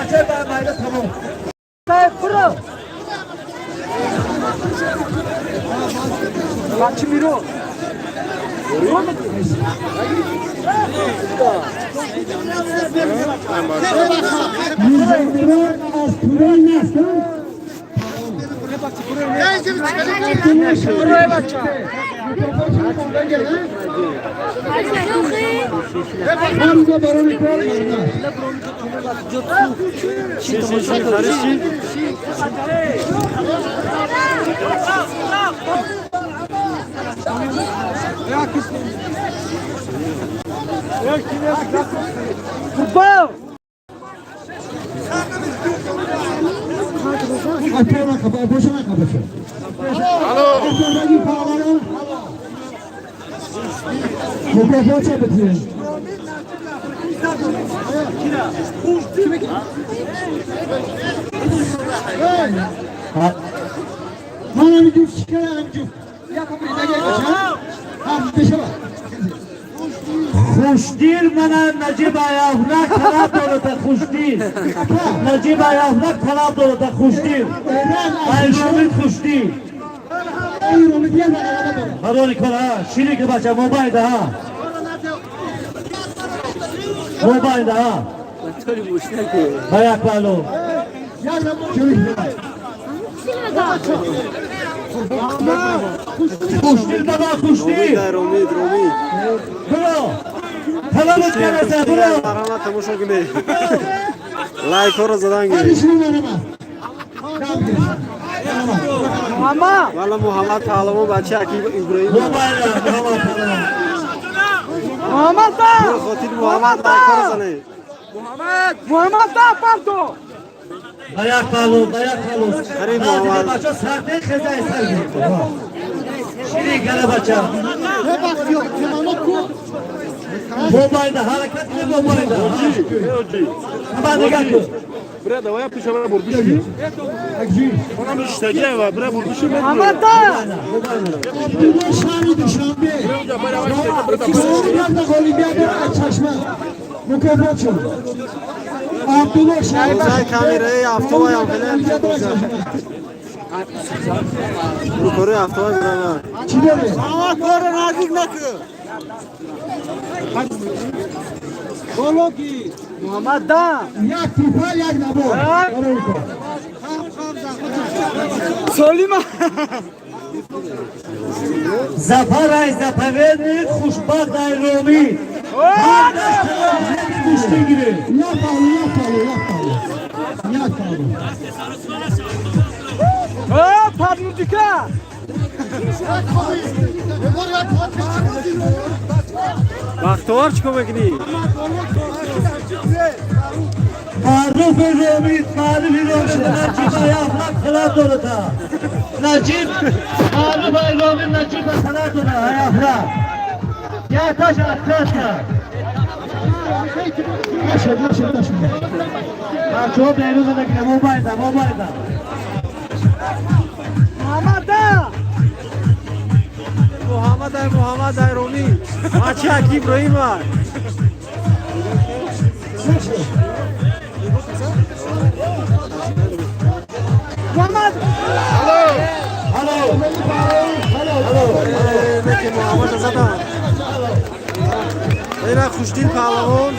Bahçe baymayla tamam. Sayıp bro. Kaç miro? Görüyor musun? Buraya bak. Futbol. Mikrofon çabuk. Bana bir cüz çıkar amcuk. Yapabilir de geçer. Beşe bak. Hoş değil bana Necip ayağına kanat doluda hoş değil. Necip ayağına kanat doluda hoş değil. Ayrılmış hoş değil. Hadi kola ha. Şimdi baca mobilde ha. Mobilde ha. Ayaklarla. Hoş değil baba hoş değil. Bro. Tamam etmezse bro. Arama tamuşa güney. Like or zadan güney. Muhammed. Valla Muhammed Palamo bache Akib İbrahim. Muhammed da. Khotir Muhammed like or zanay. Muhammed da pardon. Dayak kalın. Karim Muhammed. Baca serte xezay sergi. Şimdi gele baca. Ne bakıyor? Mobilde hareket mi mobilde? Ama ne geldi? Bre davaya pişana burdushi. Ona mı iştece var? Bre burdushi mi? Muhammed da. Bu şani düşmandı. Doğrudan da Olimpiyada çeşme. Mikrofon çabuk. Abdullah Şahin. Uzay kamerayı hafta yan falan. Bu koru hafta var bana. Çiğdem'i. Ama koru nazik nakı. Bologi. Muhammed da. Yak tipa yak nabo. Solima. Zafaray zafavedir hoşbakt ayromi. Düştü gibi. Yak Padmutika. Vakti var çıkamakini. Maruf Romi, Maruf Romi, Necip ayakla kılar doluda. Necip, Maruf Romi, Necip kılar doluda ayakla. Ya taş atlatla. Ha çok beğeniyorum da yine mobilde. Muhammed Ayromi. Bache Akib İbrahim var. Muhammed. Hello. Peki Muhammed zaten. Ela Kuşdil Pahlavon.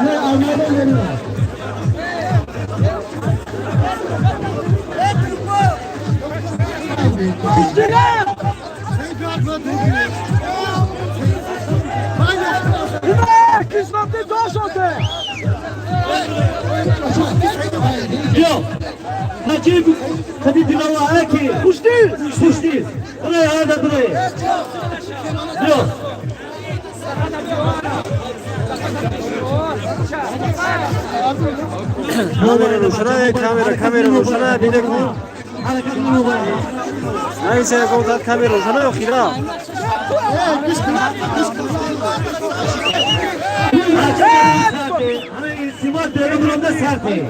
Ne Almanya'dan geliyor. Kısmetli dost oldu. Yok. Necip tabii dinlama ki kuş değil. Buraya. Yok. Kamera roshana kamera roshana bide ko. Nahi se ko kamera roshana yo khira. Simon devriminde serti.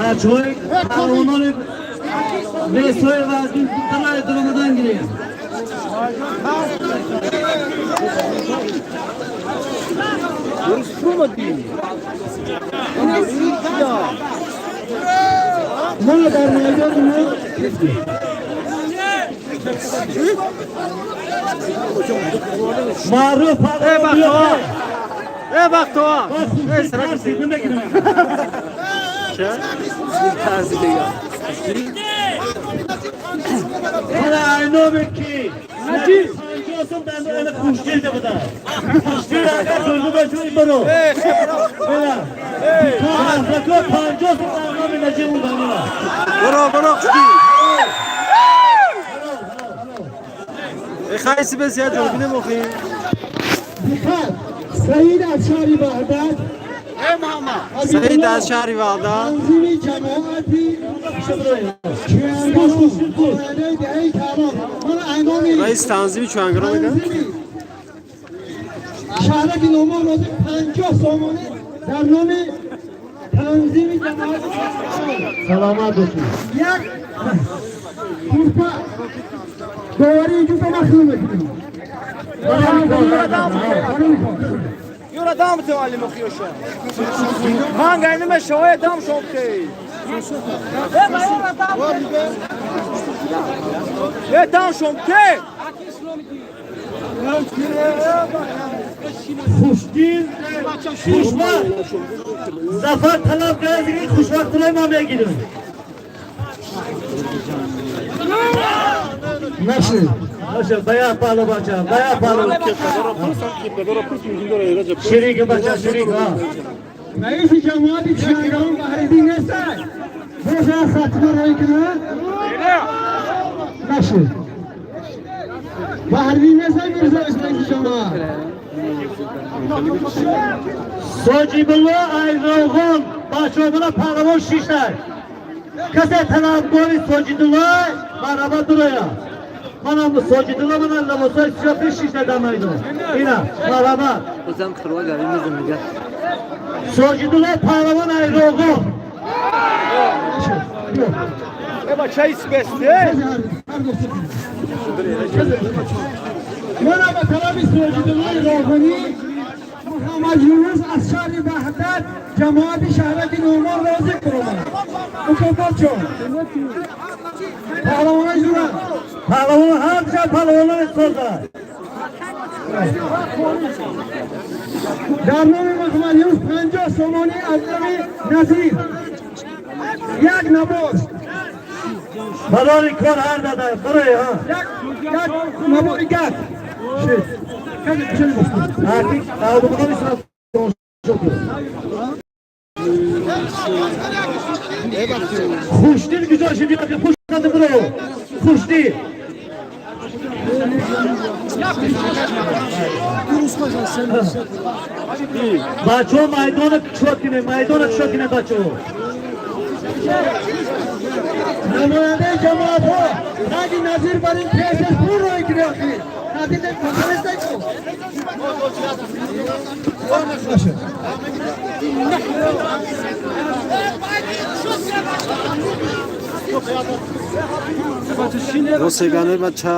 Kaçoy, Karolon'u ve soy vazgeçti. Talay durumundan giriyor. Ne derneğe gördünüz? Maruf Karolon. bak Doğa. Tersiyle gidiyor. Tersiyle ya. Hala aynı ki. Necip. Sanıyorsun ben de öyle kuş değildi bu da. Kuş değil aga gözü başını bana. Bela. Rakı pancosun anlamı Necip bu bana. Bana kuşki. خیلی بسیار جوابی نمیخویم. Dikkat! Sayın Açari Bağdat. سعید از شهری وعده. Tanzimi cemaati. رئیس تنظیمی چوانگرام میگن. شهر نومان روز 50 سامانه در نام تنظیم جماعت Selamat olsun. یک kurpa دواری جو به مخلوم کنیم يورا دام تعلم خيوشا مان قاعدين مشوية دام شوكتي يا دام شوكتي Kuşgil, kuşlar. Zafer talep geldiği kuşlar tulamamaya gidiyor. Nasıl? Nasıl? Bayağı pahalı bacağım, bayağı pahalı. Şirik bacağım, şirik ha. رئیس جماعت چنگران بحریدی نستن بوشا خطمه رای کنه نشد بحریدی نستن میرزا اسماعیل جماعت Socibullah Ayrılğın başovuna pahalı şişler. Kese talabgori Socibullah araba duruyor. Bana bu Socibullah bana lavasoy sıcak şişler damaydı. İna, araba. وزم خروج قاعدين نزل مجا Socibullah pahalı Ayrılğın. يبا شاي سبستي من به طلب سوجدلوی روحانی محمد یونس از شهر وحدت جماعت شهرک نومان راضی کنم مکافات شد پهلوان جورا Pahalı her şey pahalı sözler. در نام محمد یونس 50 سامانی از نام نظیر یک نباز Pahalı kor her dada buraya ha. یک نباز گرد شد کسی کشنی بستم Artık kaldığımda bir sıra Kuş değil güzel şimdi bakın kuş kadın buraya. Kuş değil. Baço maydana çökine baço. نماینده جماعت ها نگی نظیر بر این پیسش پول رو اگری آخی نظیر کنسلش نکن روسیگانه بچه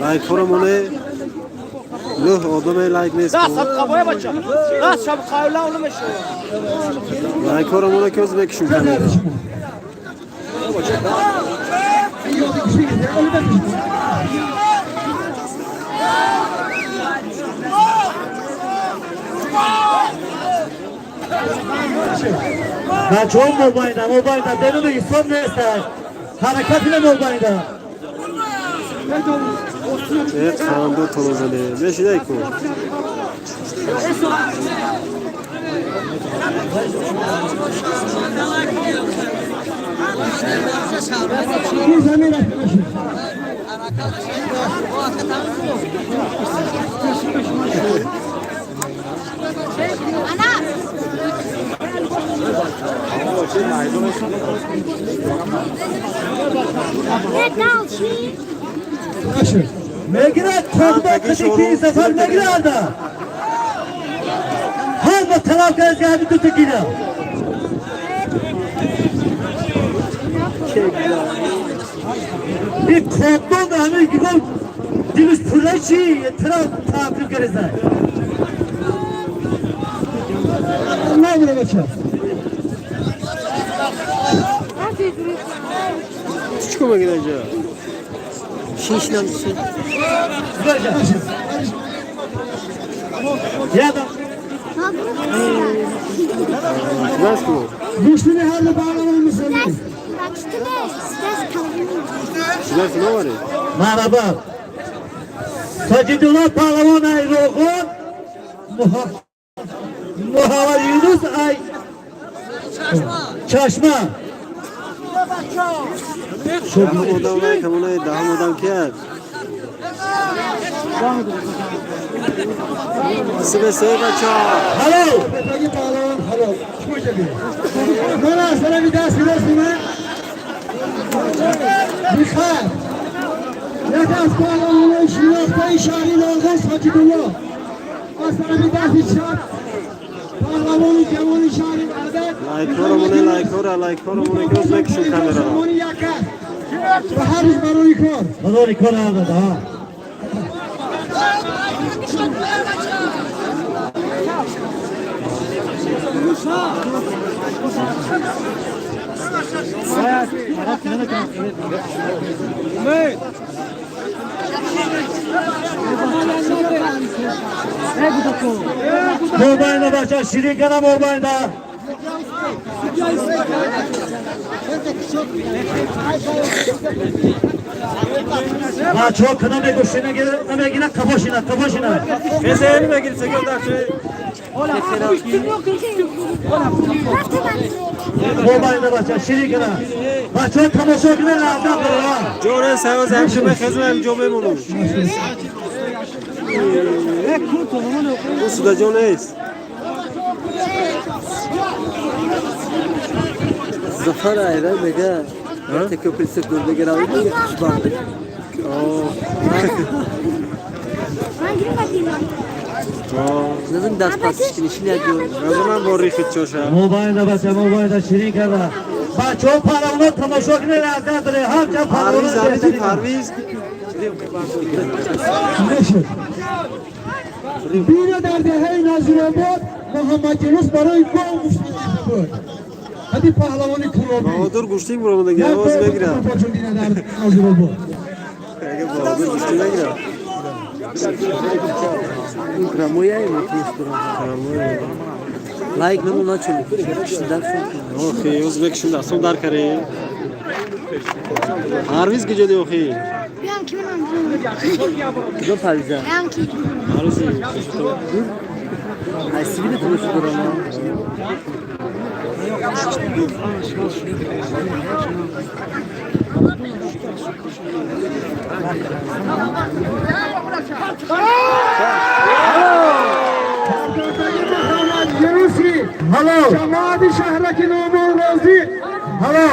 لایک فرمونه نه آدم لایک نیست لا صب قبايا بچا لا شب قاولا ولا مشي لایک فرمونه که از بکشون کنه Baço mobayda denu bir son ne ister? Harekat ile mobayda. Evet kandı tolozeli beşi de ko این زمین رفت نشد Megret Kordak'taki sefer Megret'de. Her bir taraf geldi tuttu gidiyor. Bir kodlu da hani gibi diliz pırlaçı taraf takip gerizler. Ne böyle bakıyor? Çıkma gideceğim. Şişlen bir şey. Ya da Nasıl bu? Güçlü ne halde bağlamamız lazım. Nasıl ne var ya? merhaba. Sacidullah Pahlavon ay roğun Muhavar Yunus ay Çeşme. Odam var, kamunayı daha odam kıyar. Sıvı sıvı kaçar. Hello. Peki bağlamam halo. Şöyle bir. Bana sana bir ders verirsin ha. Mikhail. Yakas bağlamını şinakta işaret olgun Sacidullah. Asana bir ders içer. Bağlamını keman işaret adet. Like koramune gözmek için kamera. Bağlamını yakar. Ve her iş baroyu kor. Bana rekor aldı daha. Mobayla başa şirin kana mobayla. Ha çok kına ne koşuna gelir ama yine kafaşına. Keseğini mi girse gönderse? Mobayla başa şirin kana. Ha çok kamaşa güne lazım ha. Jore sevaz hemşime kızım jobem onu. Bu suda Jones. Zafer ayra mega. Tek öpülse gölge gel aldı. Bandı. Nasıl ders pasışkın işini yapıyor. Ne zaman borri fitçoşa? Mobayla başa şirin kana. Ha çok para onu kamaşa güne lazım ha. Hamca para Parviz. Bir derdi hey nazir abad Muhammed Yunus baroyu kovmuştu. Hadi pahlavanı kuruldu. Bahadır Guştik buramında gel. Oğuz Begira. Nazir abad. Bahadır Guştik'e girer. Kramoya mı Like ne bunlar çocuk. Kişiden sonra. Okey, Özbek şimdi asıl dar kare. Parviz gece de okey. Ben kimin amcam? Kızım Parviza. Ben kim? Parviz. Ay sivil konuşuyor ama. Yunusi. Hello. Cemaat-i şehreki Numan Razi. Hello.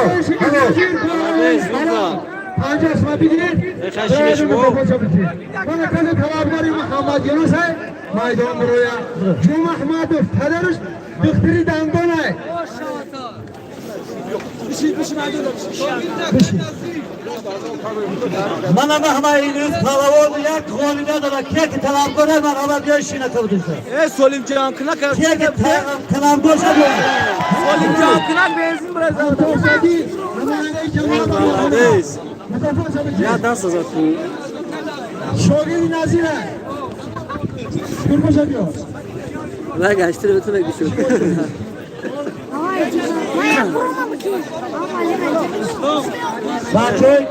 Panca asma bilir. Bana kadı talabgari Muhammed Yunus hay. Maydan buraya. Cum Ahmadov tadarış. Dıktiri dandonay. Mana mahmayiniz palavon ya koluna da kek talam konar var ama diyor şine kavdursa. Solim cankına kadar. Kek talam koşa diyor. Solim cankına benzin biraz daha. Mutaffa değil. Numanayı Cemal Parviz. Mutaffa sabıcı. Ya dans azatı. Şogil Nazire. Kurbaşa diyor. Ver geçtir bütün bir şey. Hayır. Ben kurulmam ki. Ama Saçoy.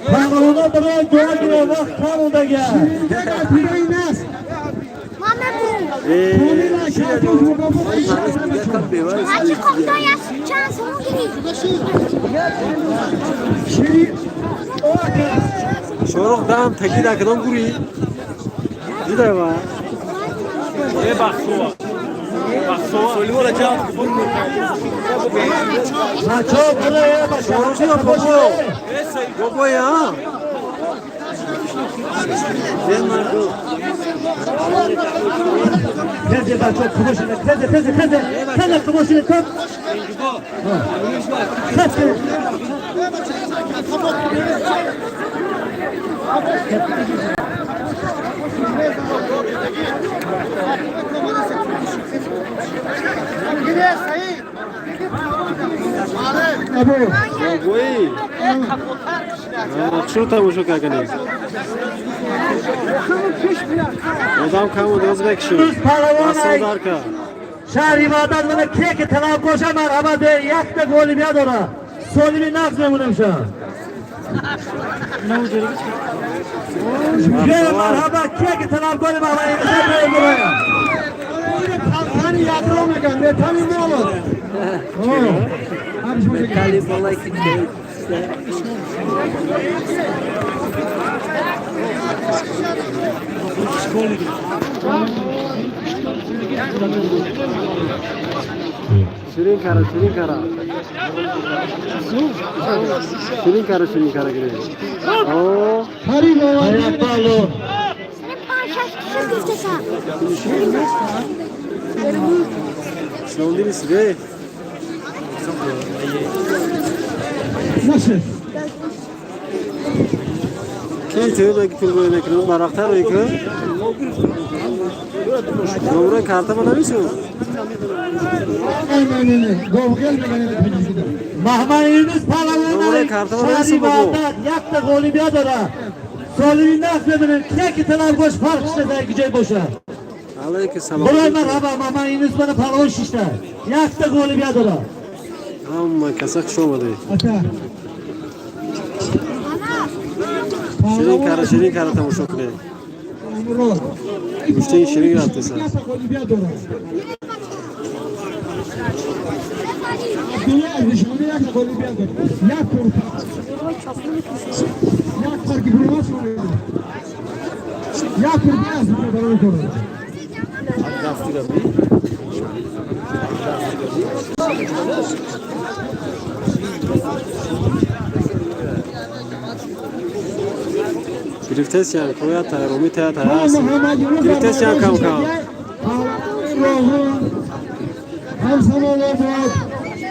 Kanalına buraya dua giriyor bak kanalda gel. Tekrar Pirey Nas. Mehmet Kolina şartız Mutaffa işaretini çok. Hacı Kok'ta yaz. Çansımı gireyim. Şerif. O akıl. Şoruk dam teki dakikadan kuri. Cüda var. Solim olacak. Saçoy buraya bak. Şoruk ya Bobo. Bobo ya. Teze bak çok kıvışına. Teze kıvışına tut. Teze. ابو وای چرا تماشا کردنی؟ مدام کامو دست بکشی. اصلا دارکا. شهری مادر من کیک طلب کوشا مرحبا ده یک تا گلی میاد داره. سولی می نفس میمونم شم. یه مرحبا کیک طلب گلی مرحبا این سر میمونم. hani yatırım mekan ne tanım ne olur? Abi şu Kali balay ki Şirin kara, şirin kara. Şirin kara geliyor. Oo. Hari baba. Ayak bağlı. Senin bağışa şişe Şunun birisi be. Nasıl? Kim tüyüne gittin böyle kırın baraktar mı yıkı? Doğru karta bana mı şu? Aynen. Doğru gelme bana da bilgi. Mahmay Yunus Palavonay. Şahri Bağdat yak da golü bir adara. Solü nafs memnun kiyaki talab koş fark işte de gücey boşa. Aleyküm selam. Buraya merhaba Mahmay Yunus bana palavon şişte. Yak da golü bir adara. Amma kasak şu olmadı. Ata. Şirin kara tam şu kule. Amro. Müşteri şirin yaptı sen. Abdullah nişanı yak golü bir adam. Yak kurtar. Yak fark buruma soruyor. Yak kurtar aslında bana soruyor. Griftes yani koya tayar, umi tayar tayar. Griftes yani kam. Hem sana olacak.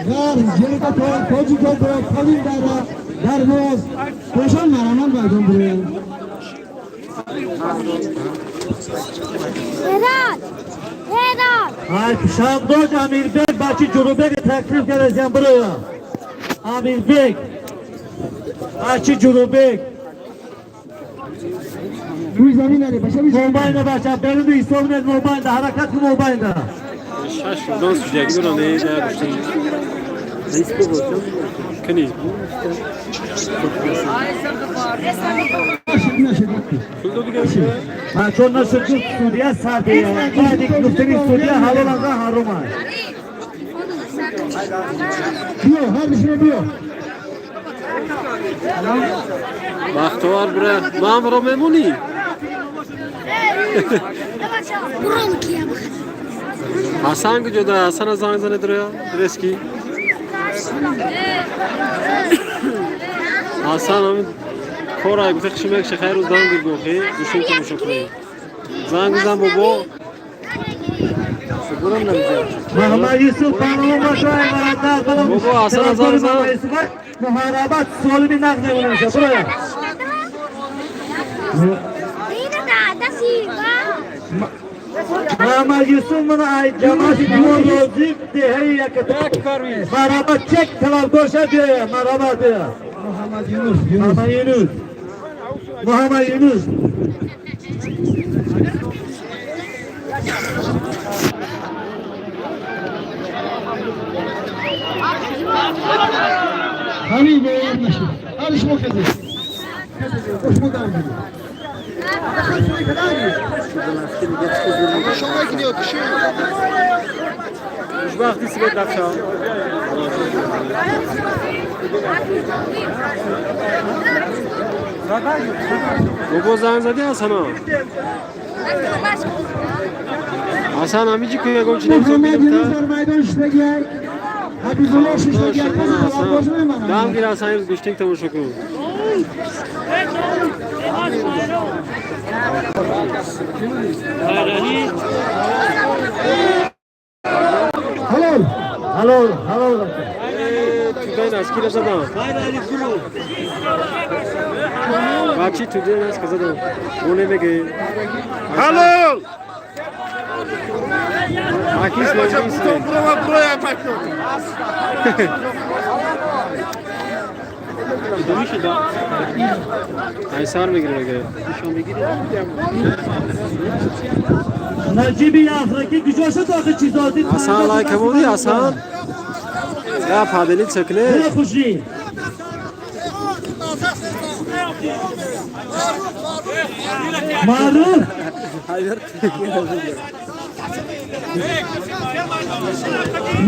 Gar, jelika kocu toprak, kalın dara, darboz. Koşan var aman baydan buraya. Vedat. Ay Şamdoç Amir Bey Bakı Cumhurbaşkanı teklif edeceğim buraya. Amir Bey. Bakı Cumhurbaşkanı. Bu zaminleri başa bir şey. Mobilde başa benim de istemem mobilde harekat mobilde. Şaş şuradan sürecek bir an neye düştün? Facebook olsun. Kani. Ha çonna sürtük Suriye Sardiye. Badik Nufteri Suriye havalanга haruma. Diyor, her bir şey diyor. Vakti var bre. Mamro memuni. Buranın kiye bak. Hasan gidiyor da Hasan'a zanzan nedir ya? Reski. Hasan amin Koray bir kişimek şeker uzdan bir gohi. Düşün ki şokri. Zangızan baba. Buranın da güzel. Muhammed Yusuf Panov'un başına emanetten kalan. Baba Hasan'a zanzan. Muharabat solü nakle bulunsa buraya. Yine de Silva. Muhammed Yusuf bana ait cemaati diyor rozik de her yakıtı. Muharabat çek talab koşa diyor ya. Muharabat diyor. Muhammed Yunus. Muhammed Yunus. Muhammed Yunus. Hani böyle yaklaşık. Alışma kızı. Hoşuma da gidiyor. Hoşuma gidiyor. Üç vakti sibet akşam. Baba zanzan diye Hasan'a. Hasan amici köye golçine Muhammed sokuyum Yunus ta. Ormay'dan işte gel. Habibullah işte gel. Dam bir Hasan yürüz düştük tamam şokru. Helal. Hello. Tudayın askeri zaten. Hayır Ali Kulu. Baçı tudayın askeri zaten. O ne mege? Halol! Akis longis. Buraya bakıyor. Demiş da. Aysar mı giriyor? Nacibi Afrika gücüse doğru çizdi. Hasan like bu Hasan. Ya padeli çekle. Ne kuşi? Maruf. Hayır.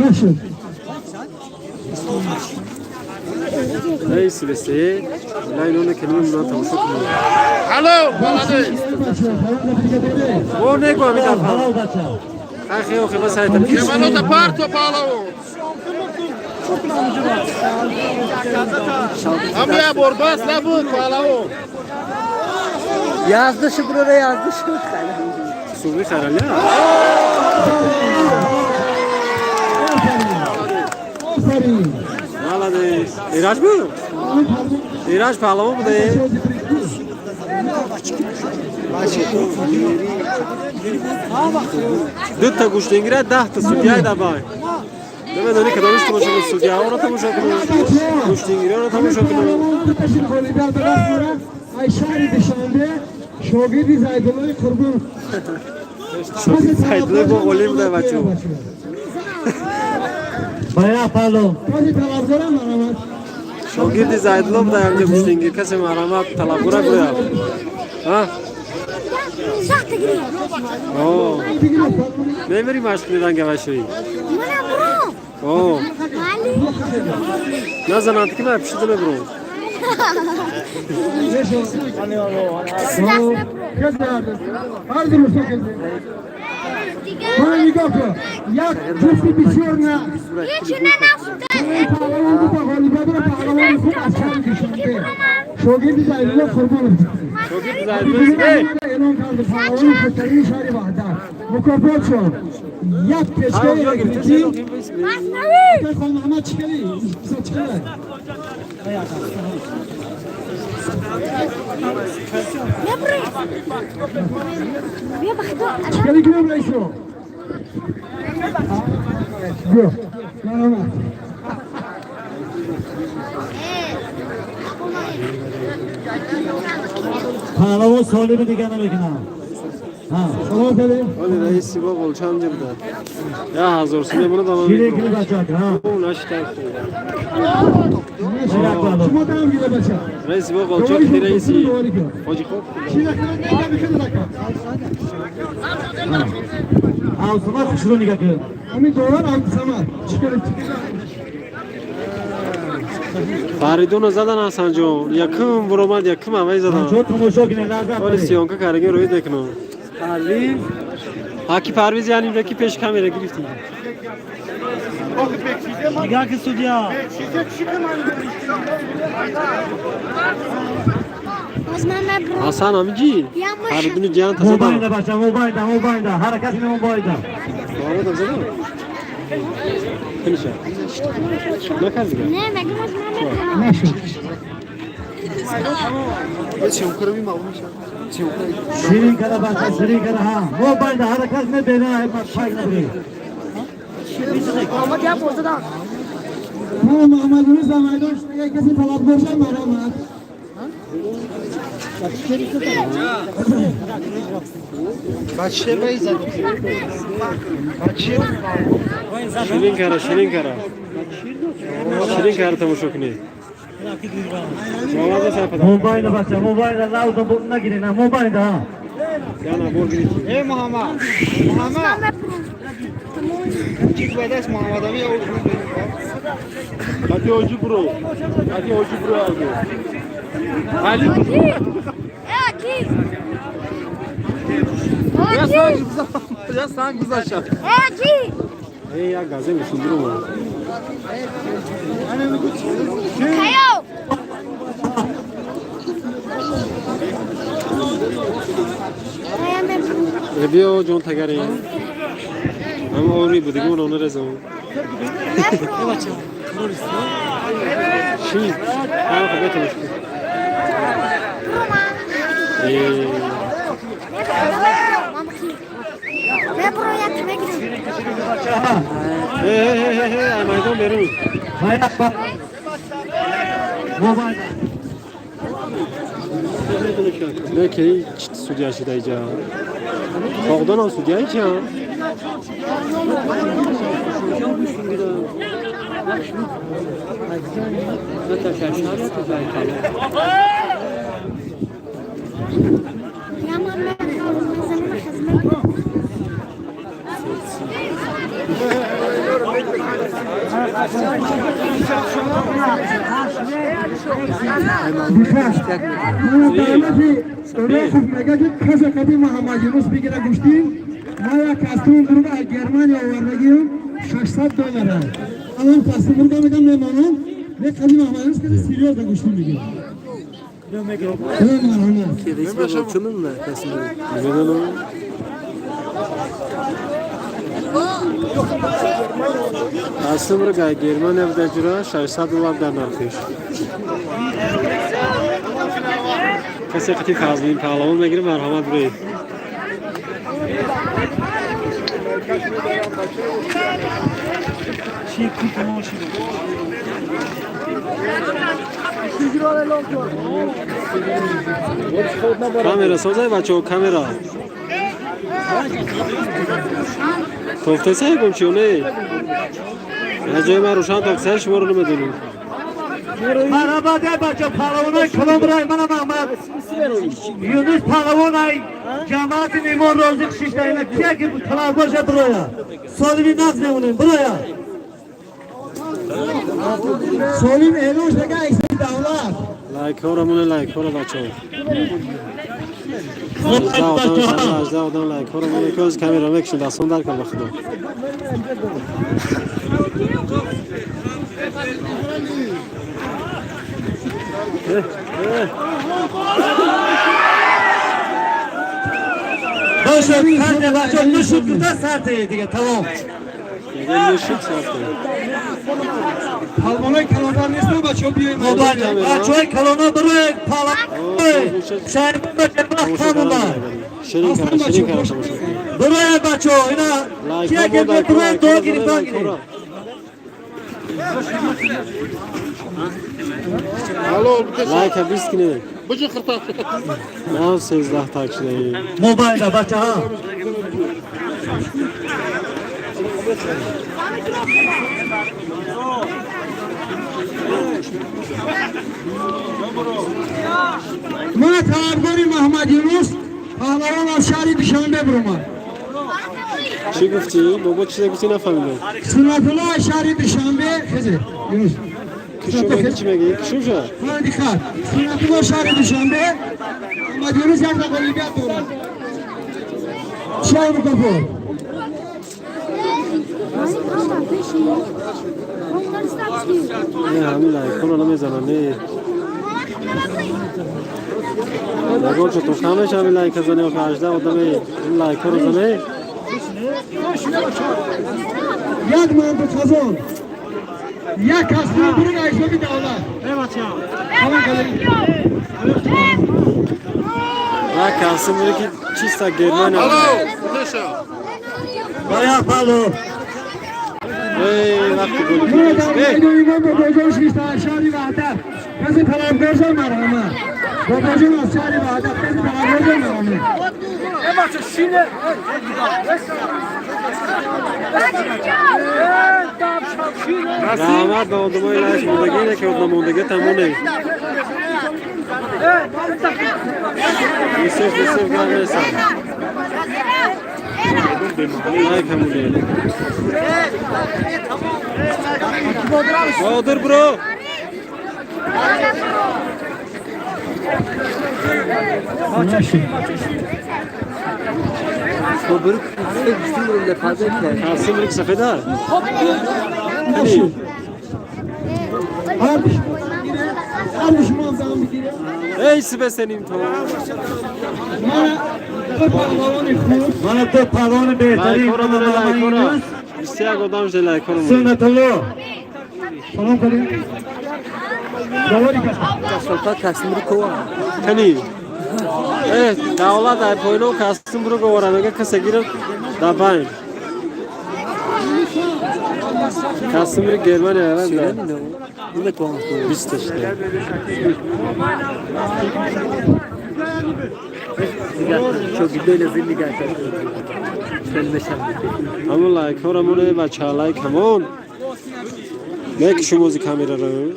Nasıl? Neyse bese. Lan onu kelime bundan tanıştık. Halol! Hadi. O ne koymuş abi? Halal baça. Akhi o kadar sayıda. Kemano da parto palo. Amya borbas la bu palo. Yazdı şu burada yazdı şu. Suvi karal ya. Aferin. Valla de. İraç mı? İraç pahalı mı bu de? Dut ta kuş dengire dah ta sudya da bay. Deme dönü kadarmış tamam sudya ona tamam kuş dengire ona tamam Ayşari dışarıda şogirdi Zaydullah kurban. Saydlı bu olim de baço. Bayağı palo. Tabii taraflara mı aramak? Şogirdi Zaydlı da yamca kuş dengire kasem aramat talabura buraya. Ha? Zaten giriyor. Oo. Memeri maşkından gavaşoy. Mana bro? Oo. Mali. Ne zaman ki ne yapıştı ne bro? Kızlardı. Harbi mi sakın? Bana bir kapı. Yak cüsi bitiyor ne? Hiç ne nafta? Pahlavan bu pahlavan bu pahlavan bu askeri düşündü. Şogirdi Zaydullah kurban. Şogirdi Zaydlı. Hey. Enon kaldı pahlavanın kötülerini şari vahda. Mukafat şu. Yak Hayır yok keşke. gitsin yok kim besin. Masnavi. Telefon ama çıkali. Kısa çıkali. Ya buraya. Ya bakdı. Çıkali kim buraya şu? Yok. Tamam. Palo solimi digana bekina. Ha. Tamam dedi. Öyle reisi bu bolçamcı da. Ya hazırsın ne bunu da Şire gibi baçak ha. Bu naşta. Bayağı palo. Kim adam gibi başa? Reisi bu bolçak di reisi. Hoji hop. Şimdi kadar bir kere dakika. Ağzıma kuşunu nikah kı. Ami dolar altı sama. Çıkarın. Faridun zadan Hasanjo. Yakın vurmad yakın avay zadan. Çok tomuşo ki ne lazım. Öyle siyonka karge royu dekno. Parviz. Haki Parviz yani raki peş kamera girifti. Nikah kı sudya. Osman bro. Hasan amici. Faridun cihan tasadan. Mobayda baça mobayda. Harekatine mobayda. Doğru da zadan. Finişe. Ne kaldı? Ne mekan Osman bro. Nasıl? Şirin kara baça şirin kara ha. Mobayda harekatine bena hep payına buraya. Tamam Muhammed'imiz zamanında herkesin talep borçlar mı aramak? Şirin kara. Şirin kara tamuşok ne? Çuvala da sayfadan. Mobayda baça mobayda lazım burnuna girin ha. Mobayda ha. Yana bor giriti. Ey Muhammed. Muhammed. Çık vedes Muhammed'e bir yavuz. Hadi hocu bro. Hadi hocu bro abi. Ali. Aqui. Ya sen kız aşağı. Aqui. Hey ya gaze mi sundurum var? Caiu. Revio John Tagare. Ama ori bu digun onu rezon. چی؟ هم خب بتونش کن نه برو یک میگیرم مایدان برون موبایل نه که چی سودیا شده اینجا باغدان هم سودیا اینجا یا مامان زمین خزمه مگه که کس قدیم محمد یونس بگیره گوشتیم ما یک کستون درون از گرمانیا آوردگیم $600 الان کستون درون میگم نمانم یک قدیم محمد یونس که سیریال گوشتیم بگیم که رئیس بگم چون من کسی قسم رو گای گرمان افده جرا $600 در نرخش کسی قطی خازمین پهلوان بگیره مرحمت برید کامera سازه بچه ها کامera توفته سعی کن چیونه یه جای من روشن توفته شما رو نمیدونیم مرحبا ده بچه پهلوانای کلام برای منم احمد یونس پهلوانای جماعت نیمان رازق شیشته اینا کیه که کلام باشه برویا سالمی نقض نمونیم برویا سولیم ایلوش نگه ایسی دولت لایک ها رو مونه لایک ها رو بچه ها 18 آدم لایک ها رو مونه که از کامیرا میکشن دستان در کن بخدا باشه خنده بچه نشود کتا سرده دیگه تمام دیگه نشید سرده پلمانای کلانبر نیستن بچه ها بیایم بچه های کلانا بروی پهلوان شهر بچه وقت همون بر شیرین کرده بروی بچه ها اینا کیه که بروی دو گیری دو گیری لایک بیست کنه بجه خطا نه 13 تاک شده موبایل بچه ها ما طلبگاری محمد یونس پهلوان از شهر دوشنبه بروم چی گفتی؟ بابا چیزی گفتی نفهمیدم سنت الله شهر دوشنبه خزه یونس کشو چی میگی؟ کشو شد من دیخواد سنت الله شهر دوشنبه محمد یونس یک دقیقه بیاد دورم شهر کفر نه همین لایک ها رو نمیزنن نه نگاه چه تو خمش همین لایک زنه و که 18 آدم این لایک ها رو زنه یک مند خزان یک کسبه برون ایشوکی دولت و کسی میره که چیستا گرمان بایا پالو وقتی گلی ما کنیست در ایمان با بازارش بیشتر شهری وحدت کسی طلبگار مرحمه با بازار از شهری وحدت کسی طلبگار مرحمه رحمت به آدمای لایش موندگی اینه که آدم موندگی تمونه یوسف گرم نیستم لایک همونه بادر برو تو برو کسی رو لفظه کرد کسی میره که سفیده هر شما هم دارم بگیره ایسی بسنیم تو من تو پهلوان بهترین لایک ها رو داره لایک ها رو 21 آدم شده لایک ها رو سنت الله سلام کنیم جواری کن Kasfalta kasımını kova. Kani. Davlat ay poyno kasım buru govaranaga kasa girip dabayın. Kasımı Germaniya herhalde. Söylemin o. Bu ne kova? Biz de işte. Çok böyle zilli geldi. Söylemeşem. Ama like horamone bacha like come on. Make şu müzik kameraları.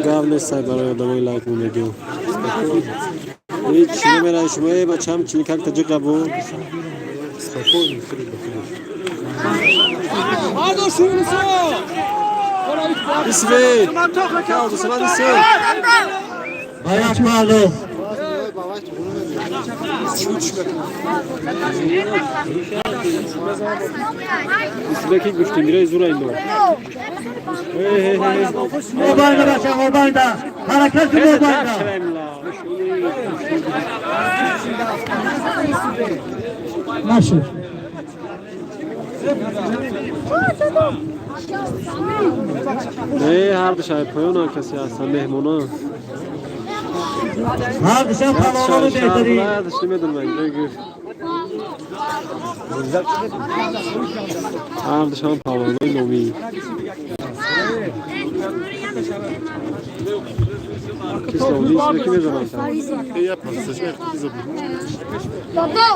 Gavne saybaroy adamı like mu diyor. Hiç ne merak etme bacham çini kak tacık bu. Hadi şunu sor. İsmet. Kaldı sana sen. Ayak bağlı. İsmet'e güçlü biraz zuraydı o. Mobayda başa mobayda. Hareket mobayda. Nasıl? Hardı şay poyona kas ya sen mehmona. Hardı sen palavonu behteri. Hardı şimdi ben gör. Hardı şan palavonu nomi. Kislovi İsmet'e ne zaman sen?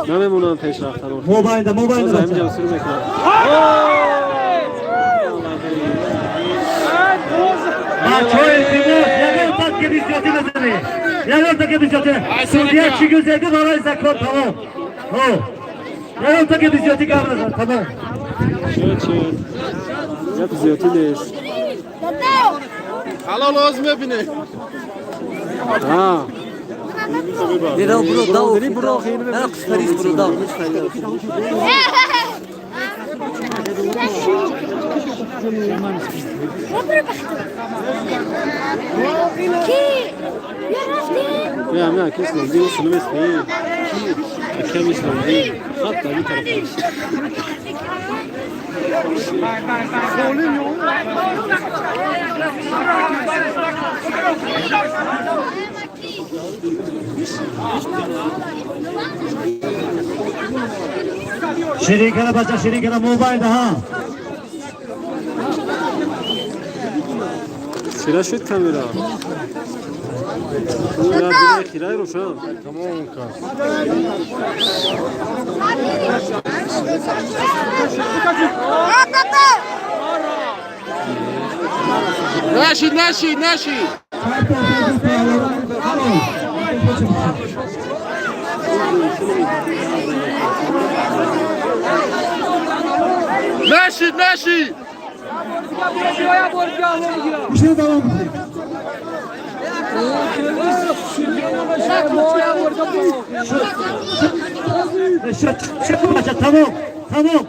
Ne memnunum peşraftan orta. Mobayda mobayda Hem başa. can sürmek lazım. Çoğu Timur. Yalan tak gibi istiyorsun meseleyi. Yalan tak gibi istiyorsun. Suriye çi gözeydi bana zakon tamam. Yalan tak gibi istiyorsun kavrasan tamam. Şöyle. Yap ziyotiniz. Halal olsun bine. Ha. Ne da bro da o. Deli bro khayır Ne kıstariz bro da. Ya kislo diyor sunu mesleği. Akem İslam değil. Hatta bir tarafı. Şirikana başa şirikana mobayda ha. Sıra şu kamera. Ya bir kirayı roşan. Naşi. Naşi. Bir şey devam edelim. Şu başa tamam. Tamam.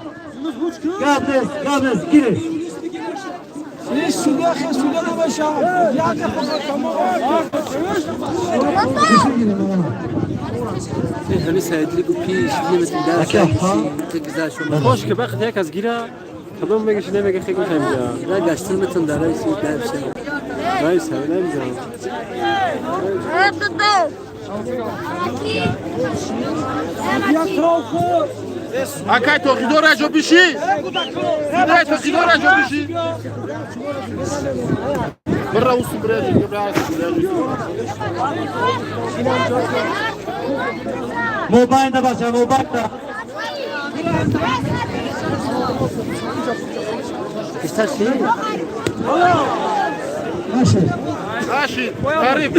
Gabres girin. Hani saydık bu piş nimetin ders. Çok güzel şu. Hoş ki bak tek az gira. Kadın mı geçine mi geçecek mi ya? Ya gaçtırmatın da reis ders. Ben sevmem ya. Akay tokidora jobishi. Akay tokidora jobishi. Barra usu brejo, Mobayda başa mobayda. İster şey. Nasıl? Naşi. Karib.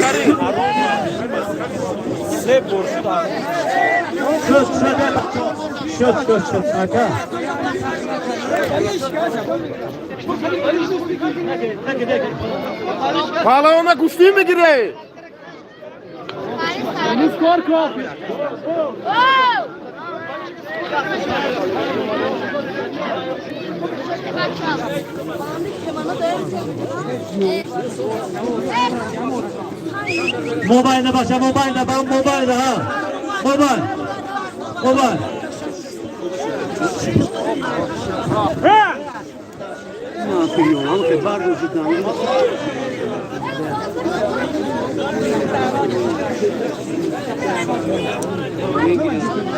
Şut. Aka. Fala ona gustin mi gire? Mobayda başa mobayda ben mobayda ha. Mobay. میگم هم خبر وجود نداره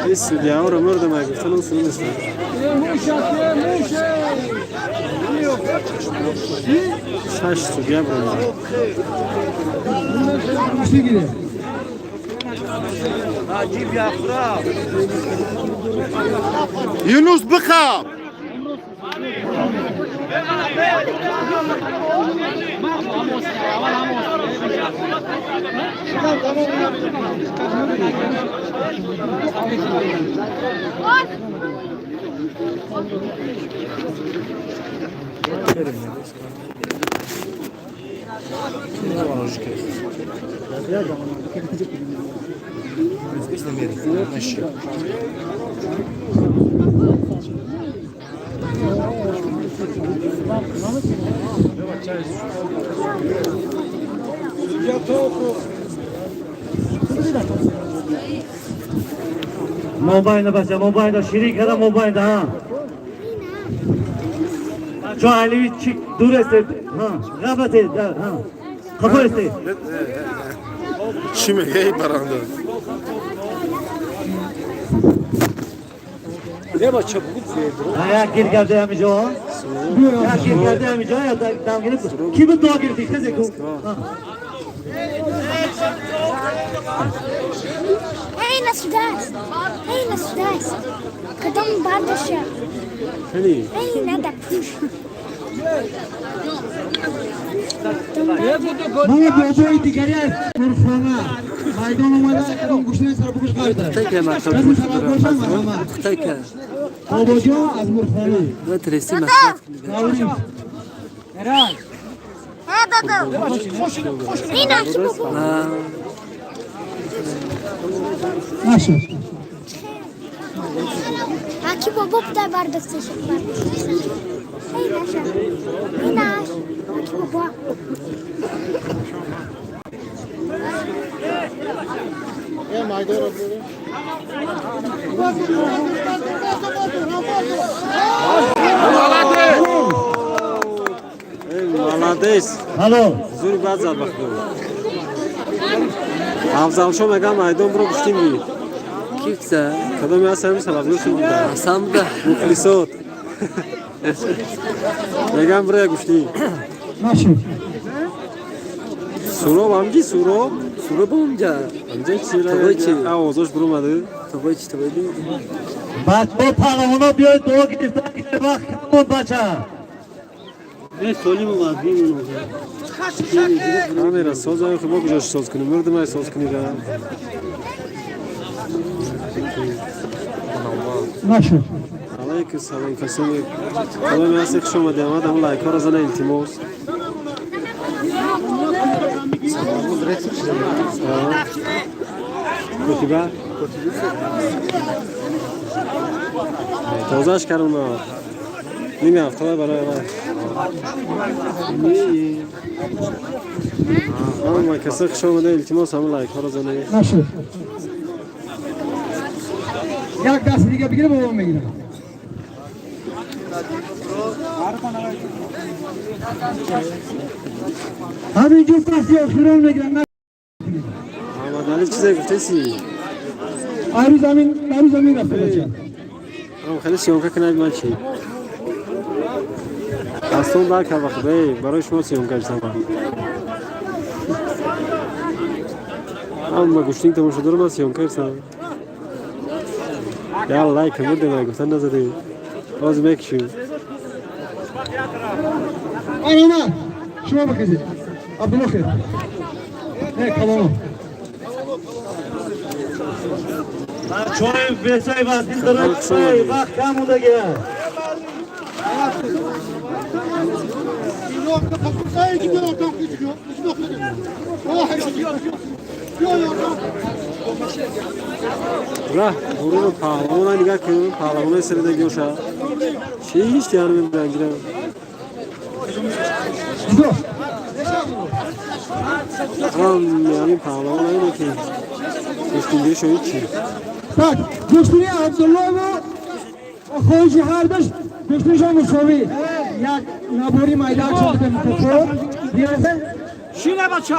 این سودیه ها رو مردم ها گفتن اون سود نیستن شش سودیه برون گوشتی گیره عجیب یافرا یونس بخواب موبایل بچه موبایل شیرین کردم موبایل ها جو علی چی دور است ها غابته ها خبر است چی میگه ای برنده یا گیر کرده همه جا یا گیر کرده همه جا یا دام گرفت کی به دام گرفتی خزه کو أين السداس؟ أين السداس؟ قدم بعد الشهر خیلی أين دكتوش؟ ما بیابوی دیگری از مرخانه مایدان اومده کدوم گوشتی سر بکش قایده تکه مکتب کسی گوش سبب دارم باشم محمد تکه بابا جا از مرخانه و ترسی مصرف داوری هذا أين أشوفه؟ نشد هاكي بابا بتاع بردستش أين أشوف؟ أين أشوف؟ هاكي بابا молодец الو زوری بعد زد بخدو افضل شو میگم مایدان برو گشتیم بی کیفته کدومی هست همی سبب گوشتیم بی اصلا ده مخلصات میگم برو گشتیم نشد سورو همجی سورو سورو با اونجا همجی چی توی چی؟ را آوازش برو مده توی چی توی دی بعد با پهلوانا بیاید دو گرفتن که وقت کمون بچه همه را ساز های خوبا کجاش ساز کنیم مردم های ساز کنی را نشد علیک سلام کسانی کدومی هستی خوش آمده آمد همون لایک ها را زنه التماس کتیبه تازهش کردم نیمی هفته برای همه کسی خوش آمده التماس همون لایک ها را زنه نشد یک دست دیگه بگیره بابا میگیره همینجور دستی آخران میگیرن محمد علی چیزی گفته سی آرو زمین رفته بچه خیلی سیونکه کنید من چی دستون در که وقت برای شما سیونکه اجتماع اما گوشتین تماشا دارم من سیونکه اجتماع یا لایک مورده من گفتن نزده باز میکشو آراما شما بکشید عبدالله خیر کلاما چون بسای وقتی دارم وقت کم بوده گه راه برون پهلوان نگاه کن پهلوان سر دگیوشا چی هیچ یارم بگیرم یعنی پهلوان اینه که گوشتینگه شوید چی tak گوشتنی عبدالله و خویش هر داشت گوشتنیش هم مساوی یک نبوری میدان شده متفور دیگه شینه بچه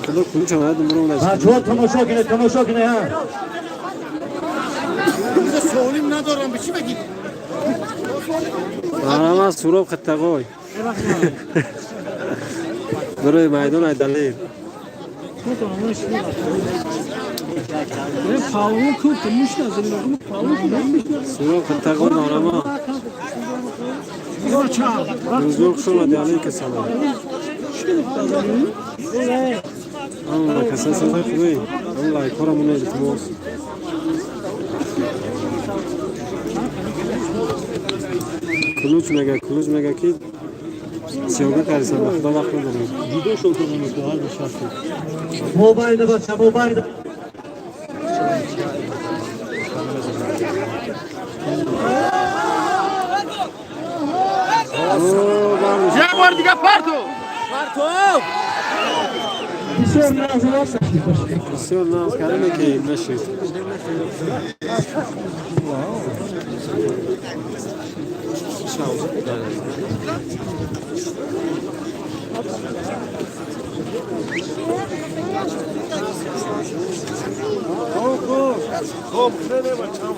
خدا کلوچ آمد برو اون بچه‌ها تماشا کنه ها. سوالیم ندارم به چی بگید آرام از سوراب خطقای برای میدان های دلیل پاون کوب کموش نزدیم سوراب خطقای آرام بزرگ شما دیالی که سلام Allah kasa sana خوبی Allah کارمون التماس کلوچ مگه کی سیاگه کارسن خدا وقت ندارم ویدیو شو کنیم تو هر نشسته. موبایل بچه موبایل. یک بار دیگه پرتو بسیار نازوار سختی باشه بسیار ناز کردن که نشید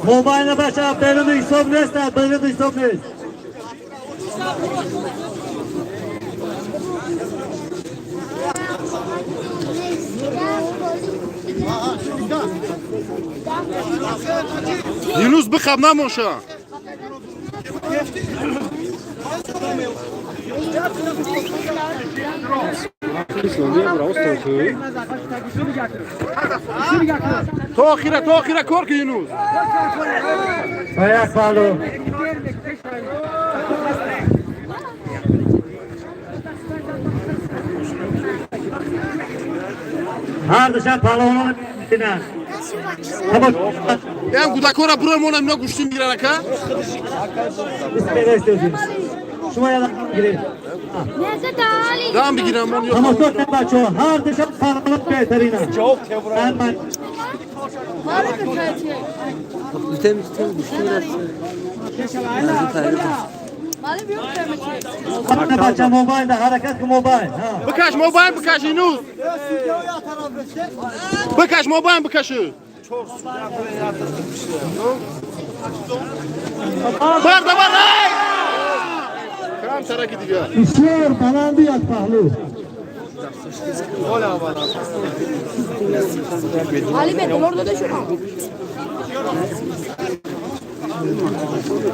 موبایل بچه بدون حساب نیست بدون حساب نیست. Yunus بخب نموشه تو آخیره کار که یونوس باید بالو. هر دشن پالوانو بینن. این گودکارا برای ما نمینا گوشتی میگیرن که بسیار استوزیم. شما یادم بگیرید. دام بگیرم من اما تو نه بچه هر دشن پالوانو بهترینه. من میتونم گوشتی همه بچه موبایل ده حرکت که موبایل. بکش موبایل بکش یونوس بکش موبایل بکش بر کم ترکی دیگه بسیار بلندی یک پهلو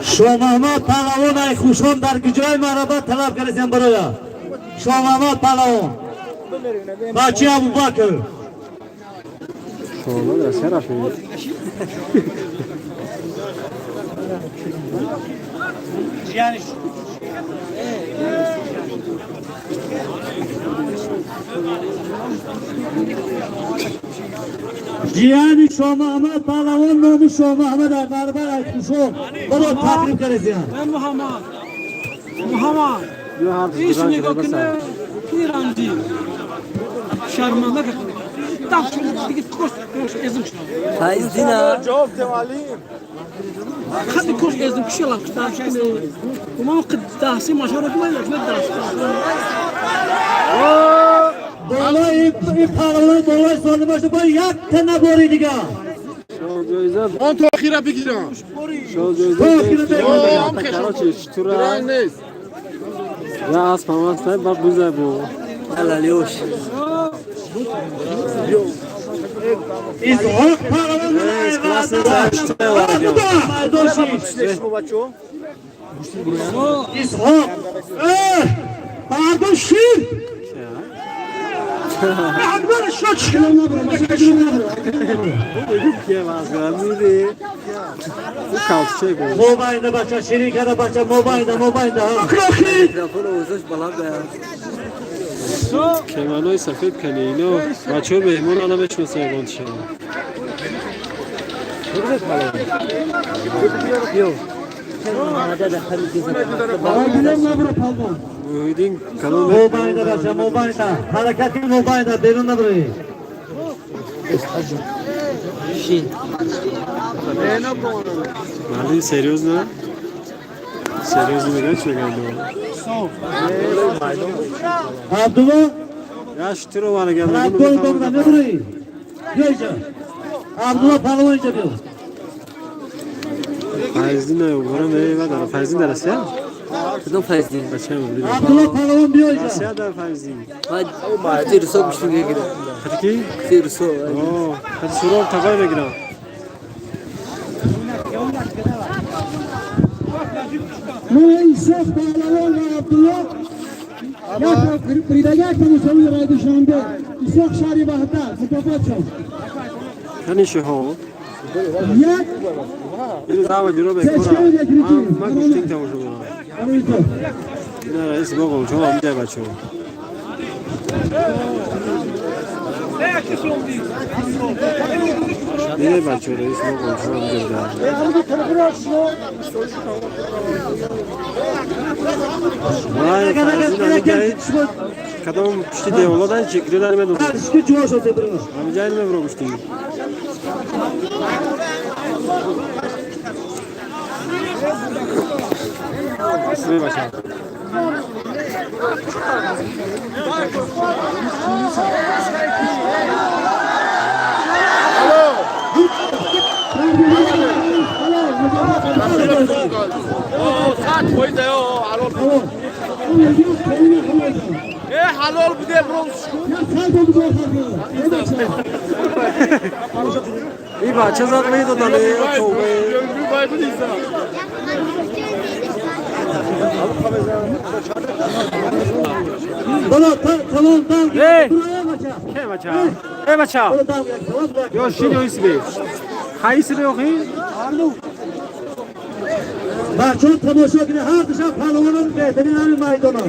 شاه محمد پهلوان خوشان در جای مرابط طلب کردیم برای شاه محمد پهلوان بچه ابوبکر شما در سر افید جیانی شاه محمد پهلوان نام شاه محمد در مرابط خوشان برای تقریب کردیم محمد ایش نگاه کنه ایرانی شرمنده کنه داشت دیگه کوش ازم شد فایز دینا جواب تمالیم خدي كوش ازم كشلا كتاش وما قد داسي ما شرط ما يخلد داس بالای پهلوان بالای سال باشه با یک تنه باری دیگه آن تو آخیره بگیرم شما جایزه درنگ نیست یا از پاماست نه باید بوزه بو الالیوش اسحاق پهلوان اسحاق برداشتیم احمد شد که مازگار میری او کالچه بود موبایل بچه شیری کرده بچه موبایل ها میکروفون اوزش بلند کمانوی سفید کنی اینو بچه ها بهمون آنها بشمسه یکان شد مویدین کلون موبایل بچه موبایل حرکتی موبایل بیرون نبری مردی سریوز نه Seriozli mi geç mi geldi Abdullah. o? Ya şu tiro var geldi. Bırak gol donuna ne burayı? Göreceğim. Abdullah Palvan diyor. Faizli ne yok? Bana ne var da? Faizli neresi ya? Kızım faizi. Kaçar mı? Biliyorum. Abdullah Palvan diyor ya. Nasıl ya da faizli? Hadi Tirso kuştu gel gel. Hadi ki? Tirso. Oo. Hadi soru takayla girelim. Maya İshak Pahlavan ve Abdullah. Ya Pridagar tanışalım raydı şu anda. İshak Şari Bahtar. Mutafat çal. Hani şu ho? Ya. Bir daha var diyor ben kora. Ama kuşting tavuğu şu bana. Arayıcı. Ne reis bakalım çok amca baço. Ne baço reis bakalım çok amca da. Vay faizli ne hiç kadam pişti de ola da çekriler mi doğru? Şu cuvaş oldu bunu. Amca ne bro kuşting? İsmi başa. 사토이다요 알올. 예 할올 부대 브론스. Ya sen de bu bakıyorsun. Ne bakıyorsun? İyi bahçe zaten da dalı çok. Gönlü kaybı değilse. Bana tamam tamam. Hey! Buraya maça. Hey baça. Hey baça. Tamam tamam bırak. Yo şimdi o ismi. Hayısı yok hi? Bak çok tamaşa gibi her dışarı Palvan'ın beterin bir maydanoz.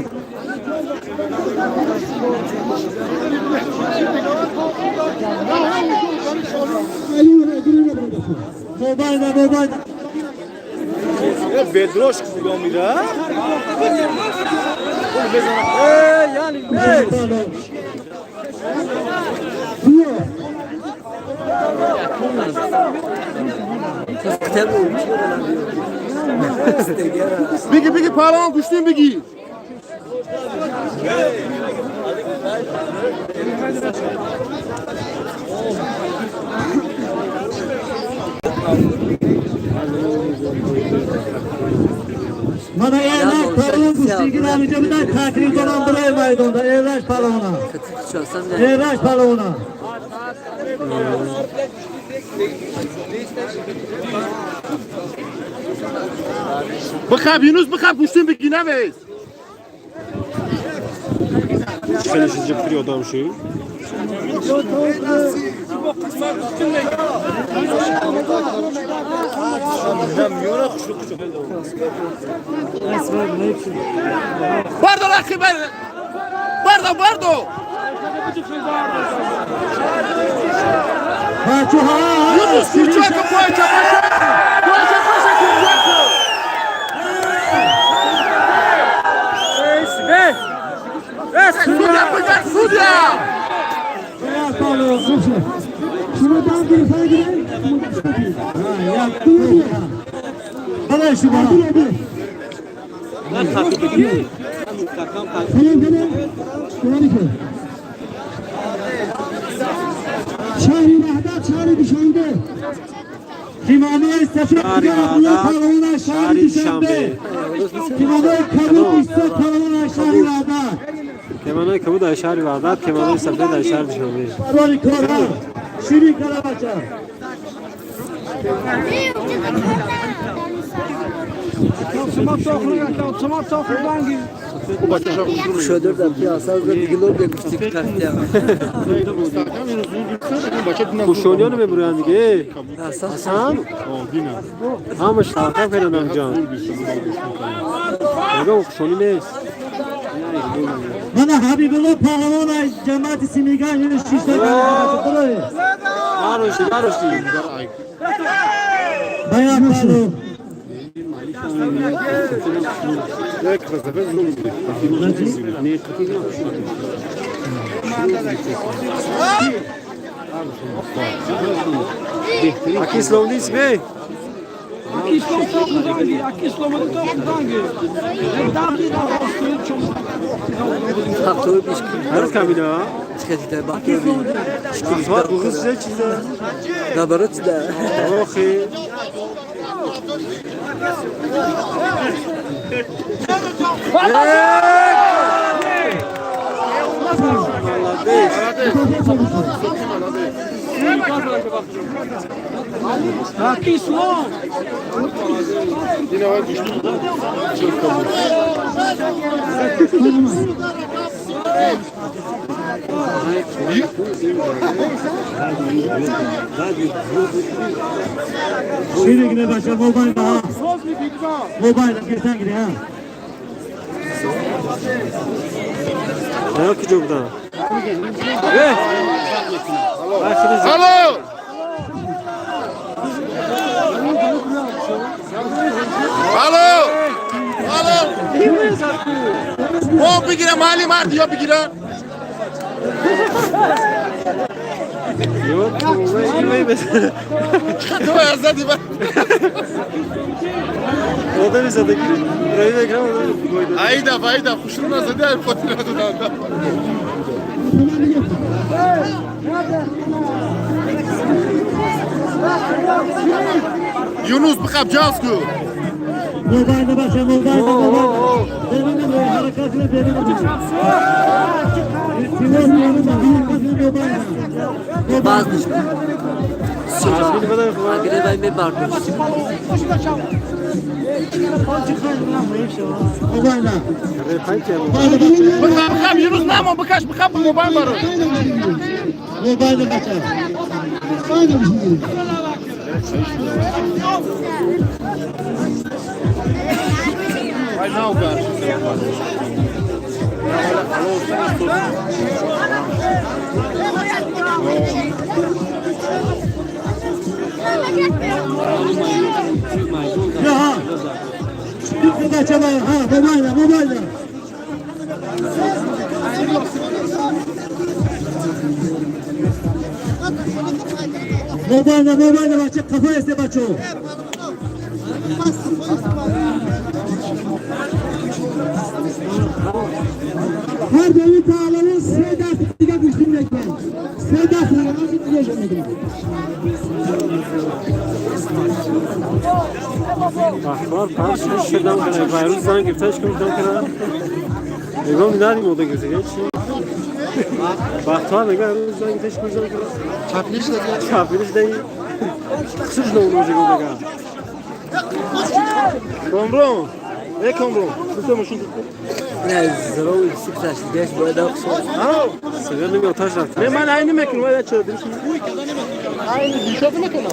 Mobilde. Bedroş kızgomira. Yani. Kitap olmuş. Bigi pahalan kuştun bigi. Bana evlaş Palvan kuştigin amcamdan tatil dolandırıyor maydonda. Evlaş Palvan'a. Katı çalsam ne? Evlaş Palvan'a. Bakab Yunus bakab kuştun bigi ne veyiz? Şöyle sizce kırıyor adam şu. Bardo la khibar. Bardo. Maço ha. Yunus kurçaka poğaça paşa. Poğaça paşa kurçaka. Sudya. Evlaş Palvan. Şuradan bir ifade gidelim. Ha yaptın ya. Bana şu bana. Tamam tamam. Harika. Şahri Bahtar, Şahri Düşanbe. Kimamiye sefer Şahri Abdullah Bağdat, Palvan'a Şahri Şahri Düşenbe. Düşenbe. Kimamiye kabul ise Palvan'a Şahri Bağdat. Kemanı kabı da şahri Bağdat, kemanı safra da şahri düşmanı. Parvali Kora. Şirin Karabaça. Şöyle de piyasada bir kilo bir kuştik kartya. Kuş oynuyor mu buraya ki? Hasan. Hasan? Ama şarkı falan amcam. Aga kuş oynuyor. Bana Habibullah Palvan'a cemaati Simigan Yunus Çişler Karabaça. Varoşi. Bayağı Palvan. Aqui slovni ismi. İslam topluluğu hangi? İslam'ın topluluğu hangi? Dağlı da olsun çok. Taktı bir iş. Her kamera. Çıkacaklar bakıyor bir. Bak bu kız güzel çizdi. Kabaret de. Okey. Vallahi değil. Hak İslam. Şimdi yine başla mobilde ha. Mobilde geçen gidiyor ha. Ne yok ki burada? Evet. Hallo! Hallo! Hallo! O بگیره مالی مرد یا بگیره Yok. Yemeği mesela. تو ازدی من O da bize de burayı da ekran koydu. ayda kuşun azadi el fotoğrafı da Yunus bıkap Casku Mobilde başla mobilde. Demin de harekatla demin de. Timon yanında bir kızın mobilde. Bazı. Azmini kadar falan. Agre bay me bardo. Mobilde. Hangi ya? Bıkap Yunus namo bıkap bu mobil var Mobilde başla. Ay ne oldu? Ya ha. Bir de çaba ha mobilde. Mobilde başla kafa iste başo. Her devlet ağaların Sedat diye düşünmekten. Sedat ağaların diye düşünmekten. Bak var karşı şuradan kadar bayruz sanki taş kumdan kadar. Egon binari moda gözü geç. Bak var ne bayruz sanki taş kumdan kadar. Çapiliş değil. Kısır da olacak orada ga. Komron. Komron. Tutamuşsun. Ne zor sıktaş geç bu da olsun. Severim ya taş rahat. Ne mal aynı mekan var ya çözdüm. Aynı düşürdü mü kana?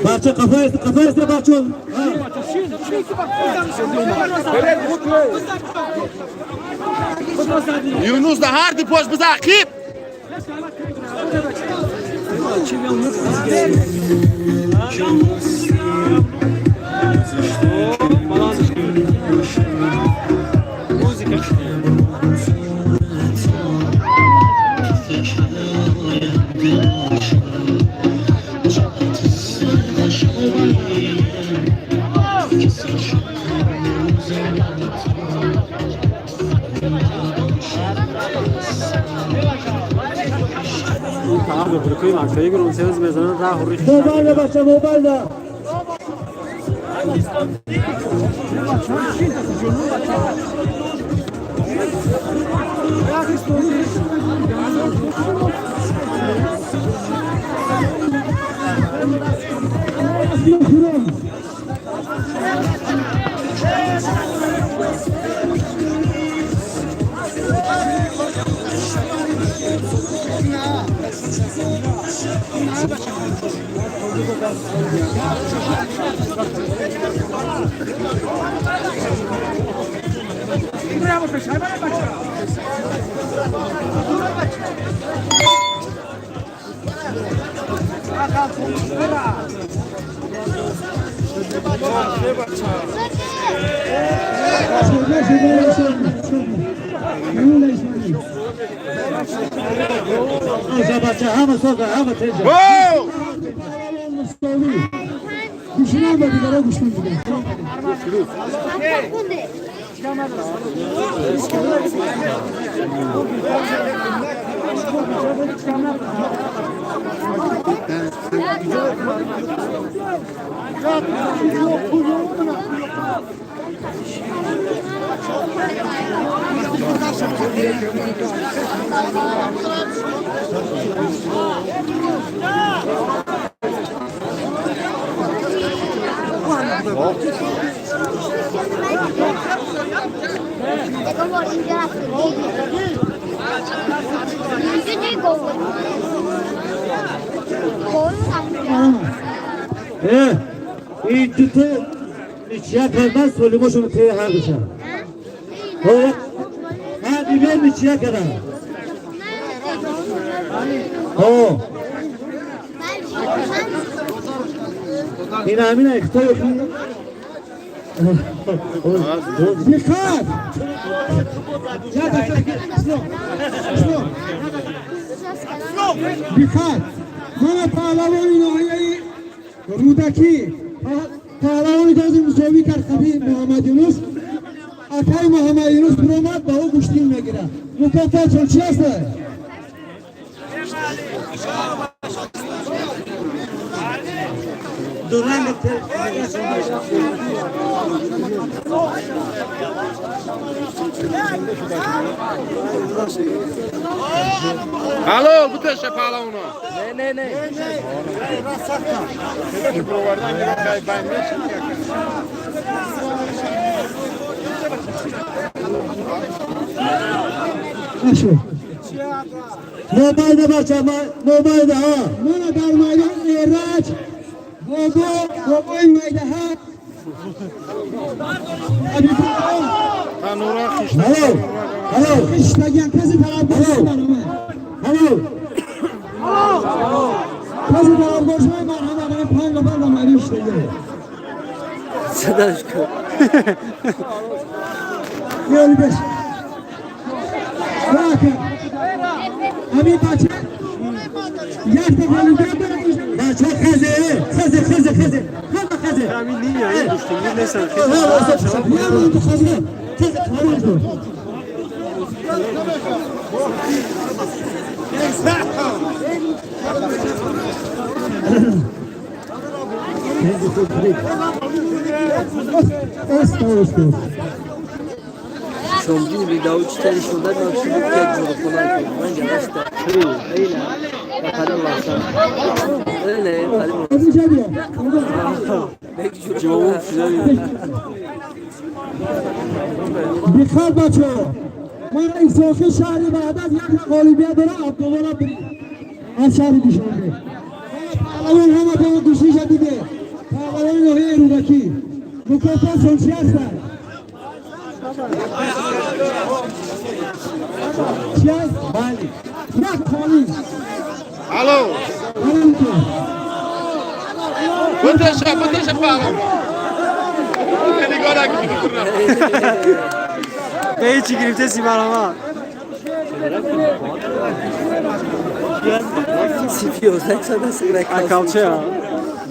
Parça kafa iste başo. Yunus da hardi poş bize akip. Abi bırakayım arkaya görün sevmez mezana daha hurri. Mobilde başla mobilde. آجا بچه همه سوزه همه تیجه Gol! مستوی کشیدن به دیگران گوش میدن این دوتا نیچیه کرمز سولیماشون توی هر بشن من دیگه نیچیه کردم این همین اکتا یکی دقت دقت من پهلوانی ناحیه رودکی پهلوانی که از مساوی کرد خبیر محمد یونس اکای محمد یونس برآمد با او گشتین میگیره مکافات چون چی هست؟ دوران Halol, bu teşe palavunu. نه نشو نوبایده بچه نوبایده ها من در میدان ایرج بابای میده ها Tanura kış. هلو اشتگیم کسی طرف برشوی برامه هلو کسی طرف برشوی برامه برای 5 نفر با مری اشتگیم صداش کن یاری بش راکن همین بچه یک دفعه نگاه برگوشم بچه خزه خزه همین نیه این گوشتینگیر نیستن یا من تو خزه خارج کن استو شمدین ویداو چطوری شده نمشید که جور کنن من جلسته اینا بخدا واسه öyle از اینجا بیا belki jur Cevabım güzel. بخیر بچه من این صوفی شهری بعد یک غالبیه داره عبدالله بری از شهری دیشانده پهلوان همه به اون دوشیش دیگه پهلوان ناحیه رودکی مکافات چون چی هستن چی هست؟ یک کالی Alo, الان تو bu teşe palavunu. Beni göre gidiyor. Bey çikirifte sibar ama. sipiyor sen sana sıra kalsın Akalça ya.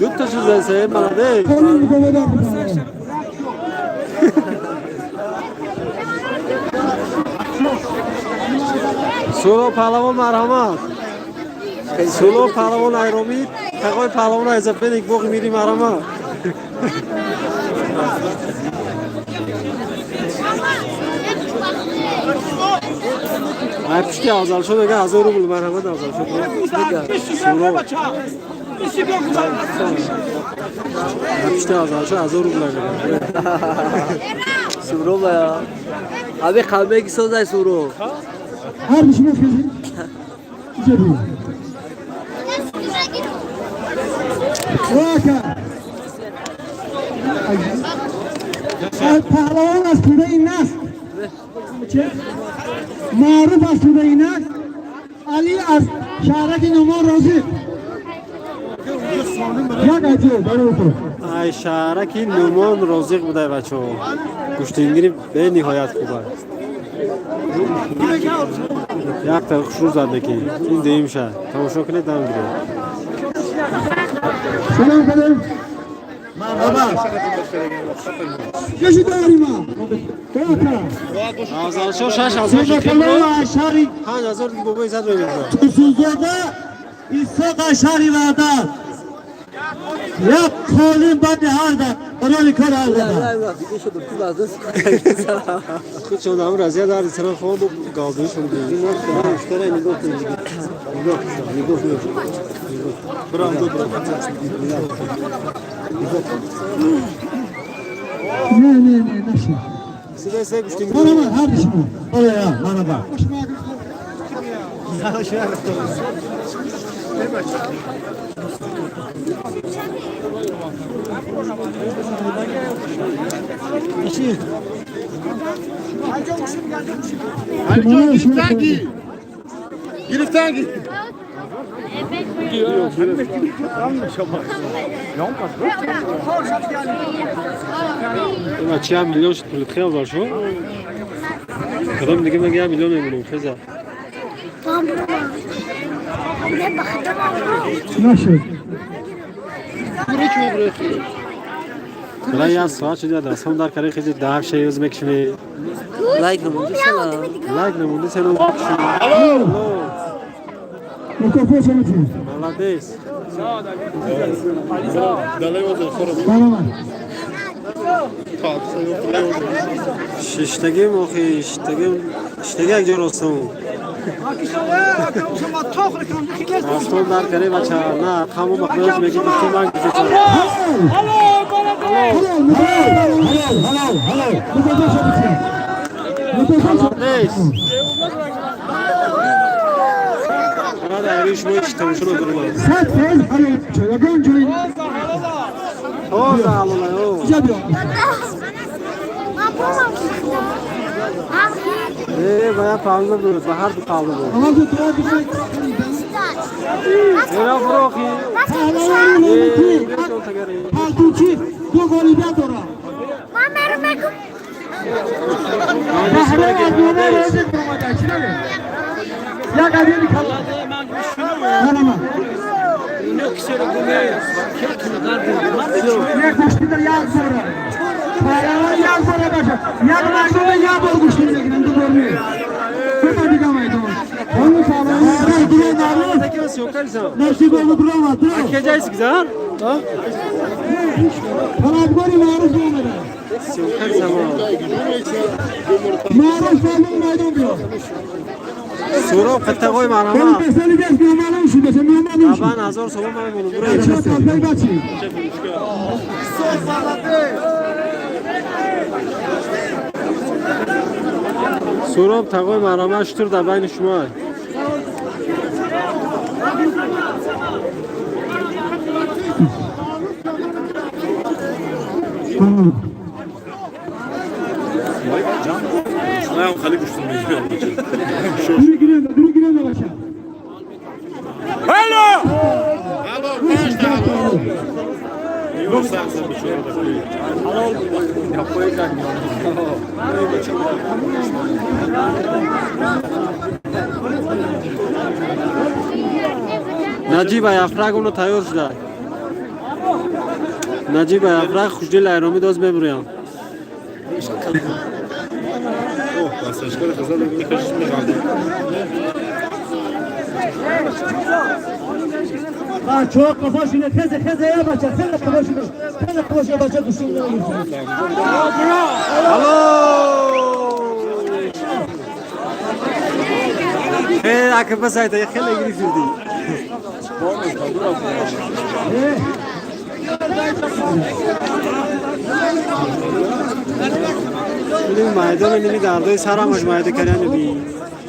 Dut taşı zelse bana de. کالی مکافات دار Solo palavan merhamet. Solo palavan ayromit. Takoy palavan ayzapenik bok miri merhamet. Ay pişti azal şöyle gel azal rubul merhamet azal şöyle. Solo. Ay pişti azal şöyle azal rubul gel. suro ya abi kalbe ki sözler suro هر بشی مفیدی اینجا بیا راکن پهلوان از توده این نست معروف از توده این نست علی از شهرک نمان رازی یک عجیه برای تو Ay şaraki numan rozik buday bacho. Kuştingiri be nihayat kubar. یک تا خوش زده که این دیم شه تماشا کنید دم گیره سلام کنیم کشی داریم ما آزال شو 6000 شکل رو 5000 دیگه بابای زد رو بگذار Susuzada İsa Kaşari vardı. Ya kolun bana harda. Bana kar harda. دیگه شد تو لازم خود چون هم رازیه داری سران خود گالدوی شون دیگه مشتری نگاه کن دیگه نگاه برام دو برام نه نشی سیده سه گوشتیم bana bak kardeşim Oraya bana bak. Giriften giy. Giriften giy. ما چی هم میلیون شد پولت خیلی بار شو کدام دیگه مگه هم میلیون میمونیم خیزه نشد برای از ساعت شده درست هم در کاری خیلی ده شیء یوز میکشمی لایک نمونده سلام لایک نمونده سلام mikrofon senin ملادیس bana bak ششتگی موخی شتگی یک جور هستم هفتم در کاری بچه نه خامو مخلوط میگی گفتیم من کسی چرا ملادیس برای ایریش مویش تمشون رو برمان sen tez hayır çöğün cüyün او زعلونه او güzel bir باید پاوزه بود و هر دو پاوزه بود ama bu dua bir اینا فروخی Halbuki bu golüden sonra. Ya kadar bir kaldı. Anama. Ne koştular ya sonra. Paralar ya sonra başa. Ya başa ya bol koştular giren de görmüyor. Bu da dikamaydı o. Onun sağlığı diye narı. Nasıl oldu duramadı. Kecayız güzel. Kanat golü maruz olmadı. Her zaman. Maruz olmadı maydan diyor. Soru katta koy Ben marama. mesele geç mimarım şu mesela mimarım şu. Aban azor soğuk mu bunu buraya Çok çıksın. fazla kaçı. Soru takoy marama şutur da ben şuma. Ayağım kale güçlü mü? Duru giren de başa. Alo! Alo, kaç tane? Yok sen bir şey orada. Yapmayacak mı? Najib ayafrag onu tayyor şuda. Najib ayafrag خوشدل ایرامی داز ببریم. Oh, ben saçları kızarla bir karışımda kaldım. Ha çok kafa şuna teze ya başa. Sen de kafa şuna. Sen de kafa şuna başa kuşun. Hey, akıbı sayda yakala giri firdi. Benim maydan elimi dardı, saramaş mayda kalemi bir.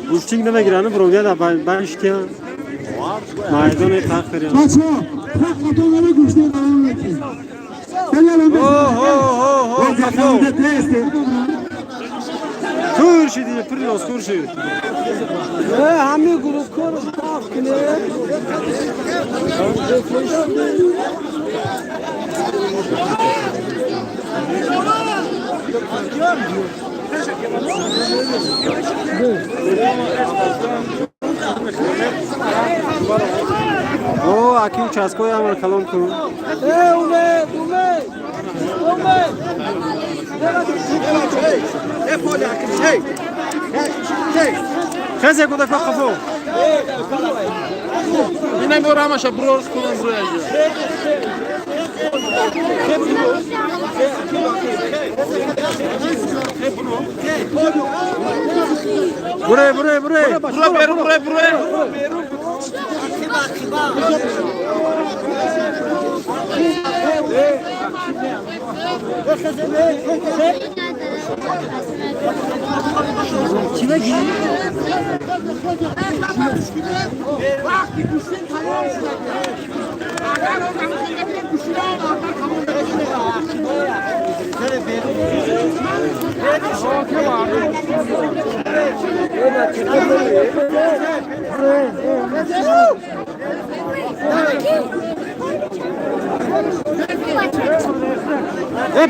Guşting de giranı proje da ben işte. Maydan et takdir ya. Kaçma. Bak motorları güçlü devam etsin. Helal olsun. Oh, kafo. Kurşi diye pırlos kurşi. همه گروه کار صاف کنه O aqui o chasco ya mar kalon ko. Keze kuda ko kafo. Yine bu ramaşa burası kullan buraya. Buraya. Buraya.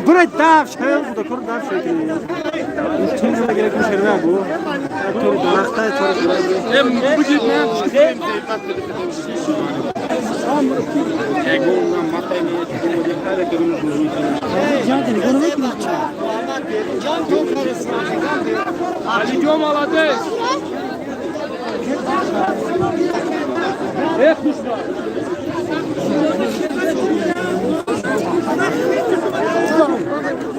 Buraya dav şayıl bu da kur dav şekli. Şimdi de gerek bir şey var bu. Tur dalakta tur. Bu gitme. Ali Jom aladı.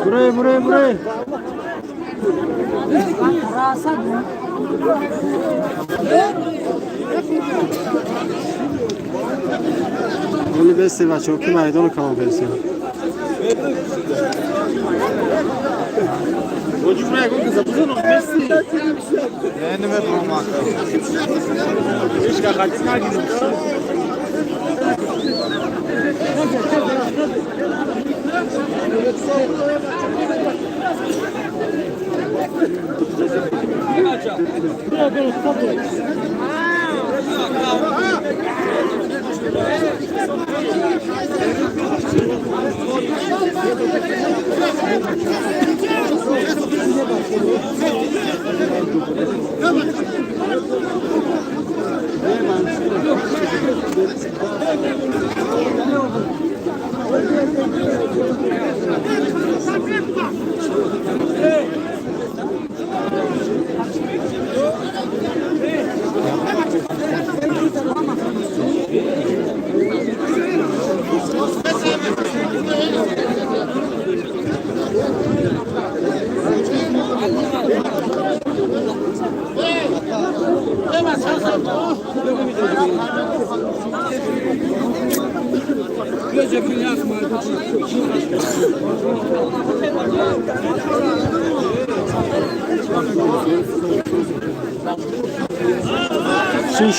Buraya. Bunu besle çok kim aydı onu kalan versin. Çocuklara kızı bunu Messi. Yani mi bulmak? İşte kaçına gidiyor.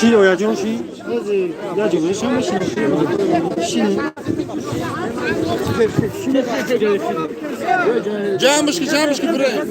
Şimdi oyacağım şey. Ya canım şimdi. Camış ki buraya.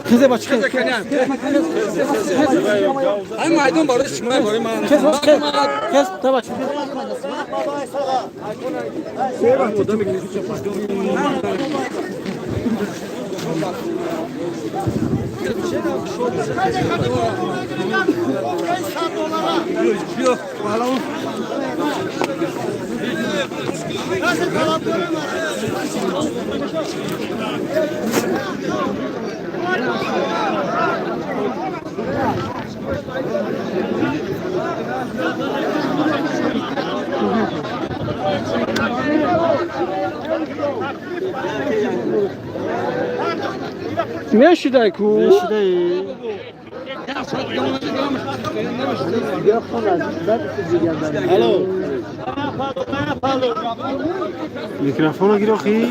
Kızı baş kız. Ay maydun barış çıkmaya koyayım ha. Kes tabaç. Meşhedey ku. Meşhedey. Alo. Mikrofona gir oxi.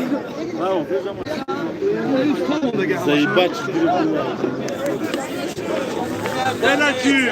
Zeybaç grubuna. Denetçi.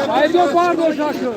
Haydi pardon şaşır.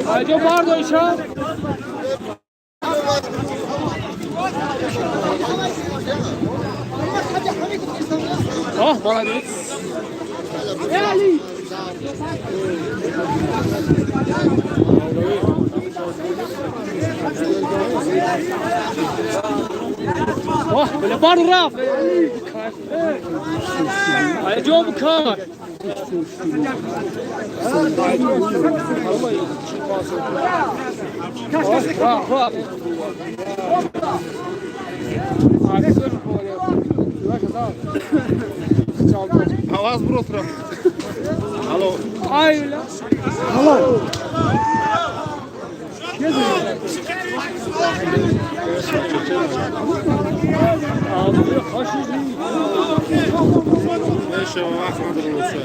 Haydi pardon şaşır. Oh, молодец. Oh, böyle var Raf. Ay job kar. Avaz bur oturaq. Alo. Ay la. Neşe vaxtdır olsun.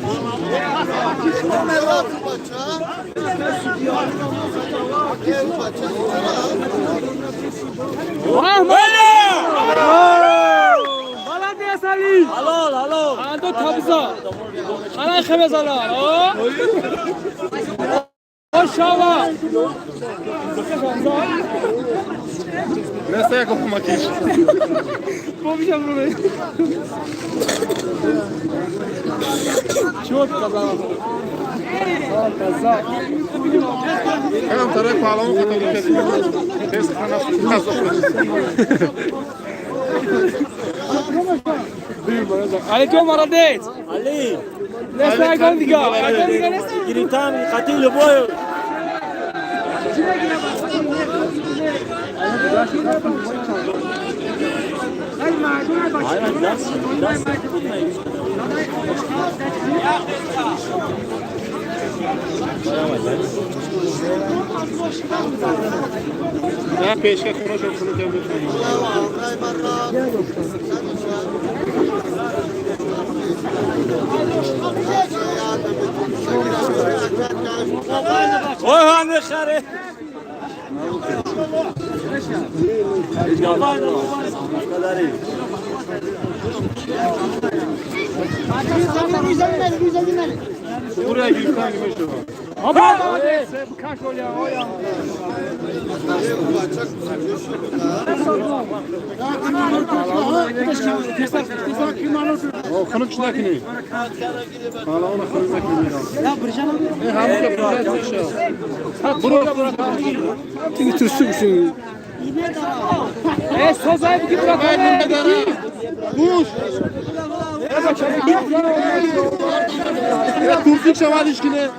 Молодец, Ali. Halal. Ando tabza. Ana xemez ala. O şava. Nesta jak okumakisz? Powiedział rolę. Ciotka za. Hemen taraf bağlamı katalım kesin. Test kanal Ali to молодец. Ali. Nesta gol diga. Giritam qatil boy. Hayır, das. Ne peşke konuşuyorsunuz devlet. Oy hangi şare? Buraya girsen gibi şu. Ama kaç gol ya o ya. O kırık şunakini. Hala ona kırık şunakini. Ya Bircan abi. Hamza buraya şey. Buraya. Kimi tırsık şimdi. Sozay bu gibi bırakalım. Kuş. Ya Tursuk şeval işkine.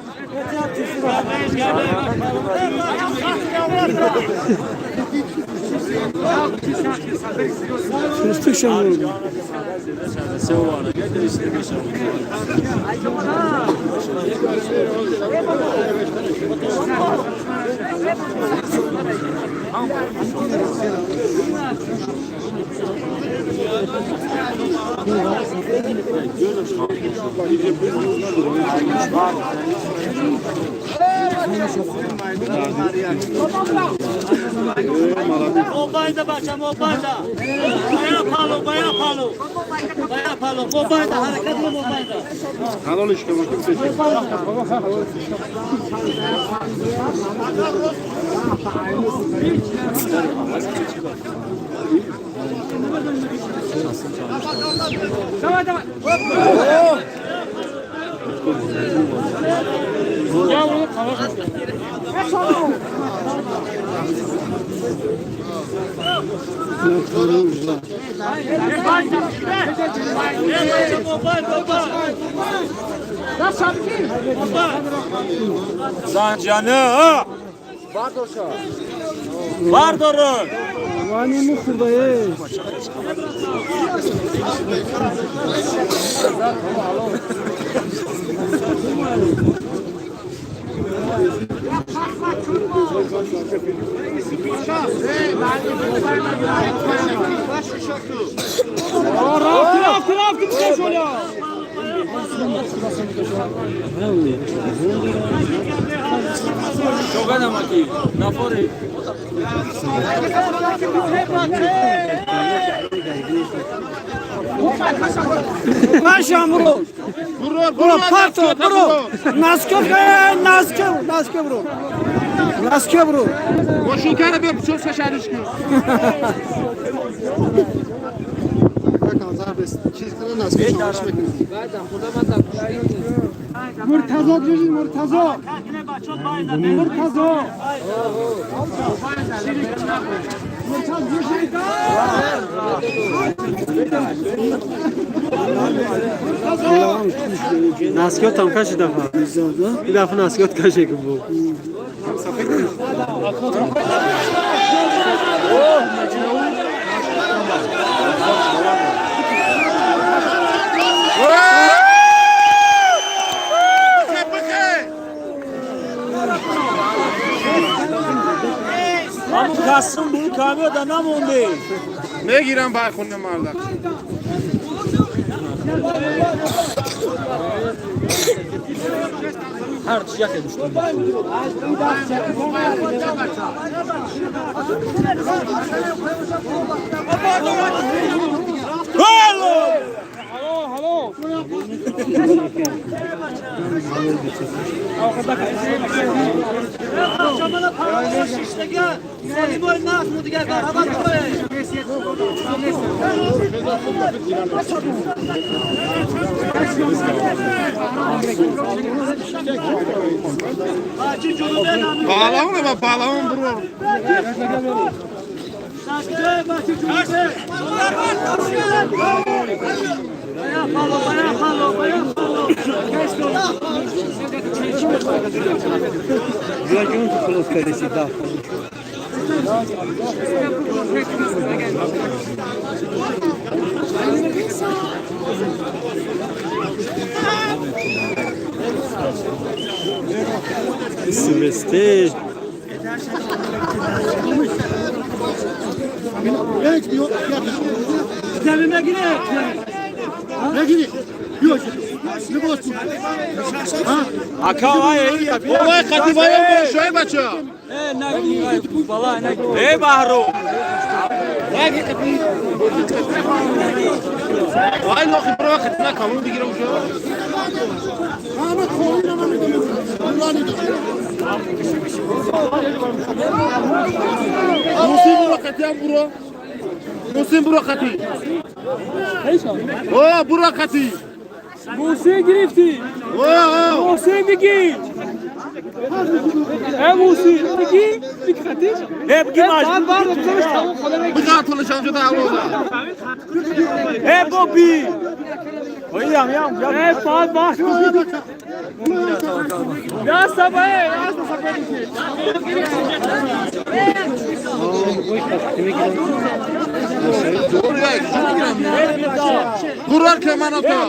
Tırsık şimdi. Mobayda başa mobayda. Baya palo. Mobayda hareketli mobayda. Halol işte bakayım seçim. Давай. Ya bunu kavaş. Zancanı. Var durun. Vani mu kurda Jogando aqui, na fora. Maşam bro. Bro parto bro. Naske bro. Naske bro. Boşun kere bir çok seçeriz ki. Murtaza diyorsun Murtaza. Naskot tam kaç defa? Bir defa naskot kaç ekip bu. Ama Kasım bu kamyon da nam oldu. Ne giren balkonda marda? Her şey yakın düştü. Halo. Bağlamın ama bağlamın bro. Silvestre. Üzerine gire. Ne gire? Yok. Ne bozdun? Aka vay iyi yapıyor. Vay katıbaya şöyle baça. Ey Bahru. Vay nok bro katına kalın bir gire ucu. Musim bro katı bro. Musim bro katı. Oh bro katı. Musi girifti. Oh. Musi digi. Musi digi. Dikkati. Hep kim aç? Var tutmuş tavuk kolay. Bir daha tanışanca da avroda. Hep o bir. Oyam yam. Var. Ya sabah ya Kurar keman atıyor.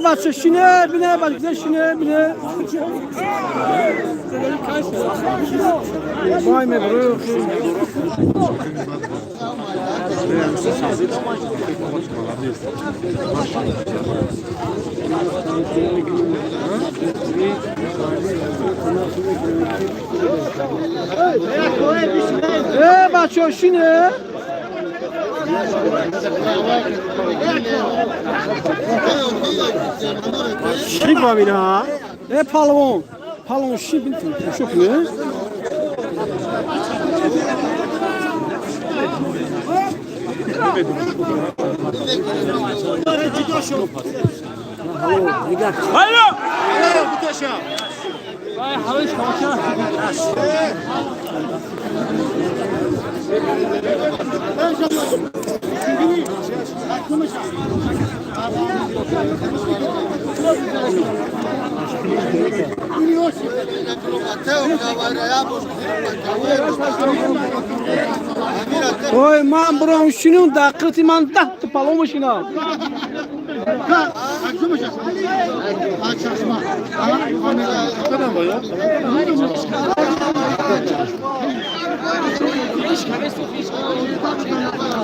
bak şine bine bak güzel şine bine. Vay me bro. Bak şine. Şirik var bir ha. Palon. Palon şi binti. Çok ne? Hayır. Hello bu taşa. Vay havuç kaça. Oy man bro şunun da kırtıman da palomışına.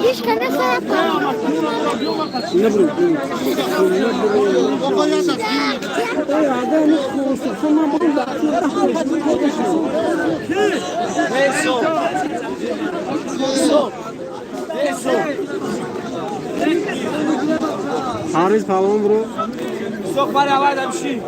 Hiç kadar sana Ne bro? Ya adamı koştu. Sonra bunu da Haris palon bro. Sok var ya var da bir şey.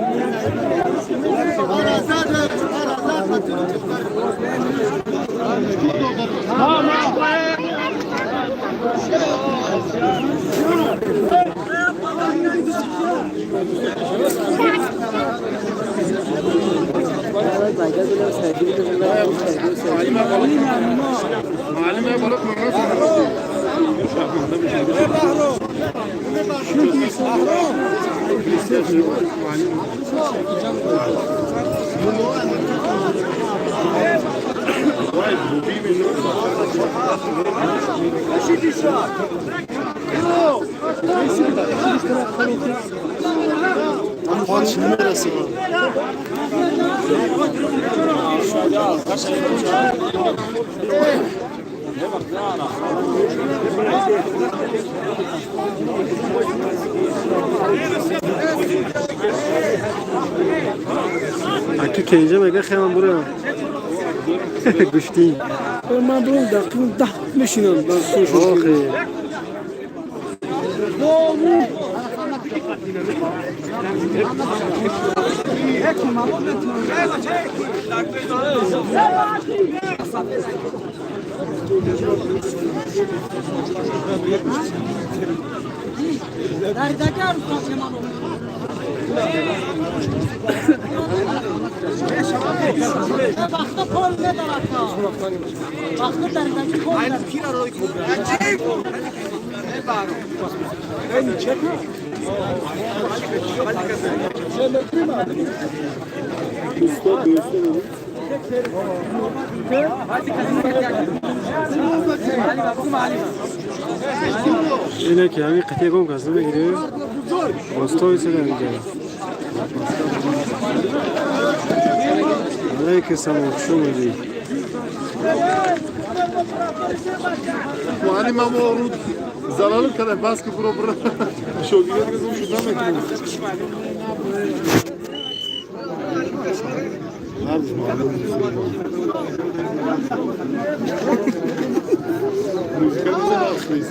Malime balık Kaçın neresi var? Aki kence mege hemen buraya. Güçlü. Ben bunu da düşünüyorum. Okey. Yine ki yani kıtaya kom kazdı ve gidiyor. Bostoy selam gidiyor. Aleykümselam şu muydu? Muhalim ama onu zararlı kadar baskı program. Şu güzel kızım şuradan bekliyorum. Nerede muhalim? Müzikamıza hastayız.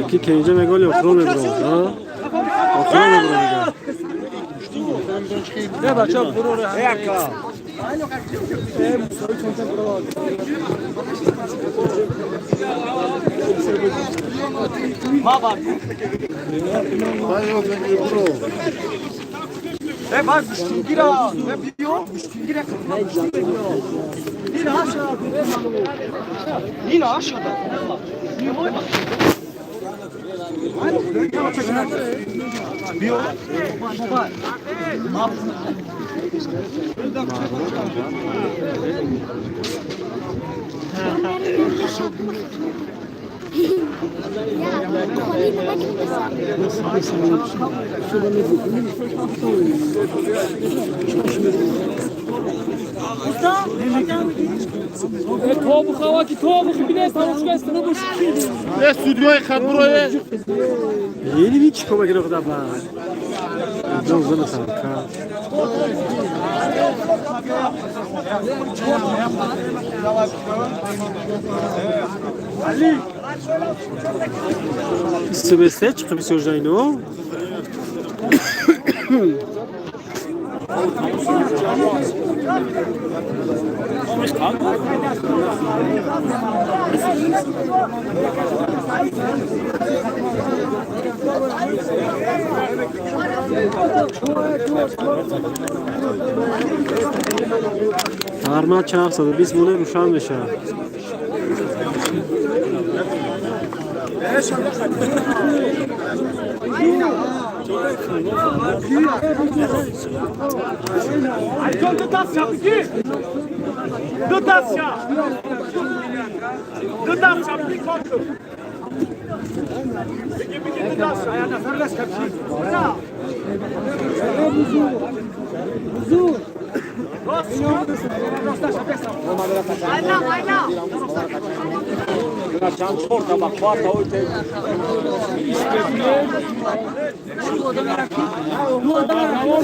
Ki kence me gol yok rol ebro. Ha? Okey mi bro? Ne bakacağım buraya. Ben yok ben bro. Bak gira. Ne biliyor? Gira. Yine aşağıda. Yine aşağıda. Biyo. Baba. Tobu hava ki tobu bile pamuç gelsene bu şekilde. Ne stüdyoya kat buraya. Yeni bir çıkoma gire kadar var. Çok zor sanka. Ali. Sibeste çıkıp soracağın o. Arma çağırsa biz bunu ruşan meşa.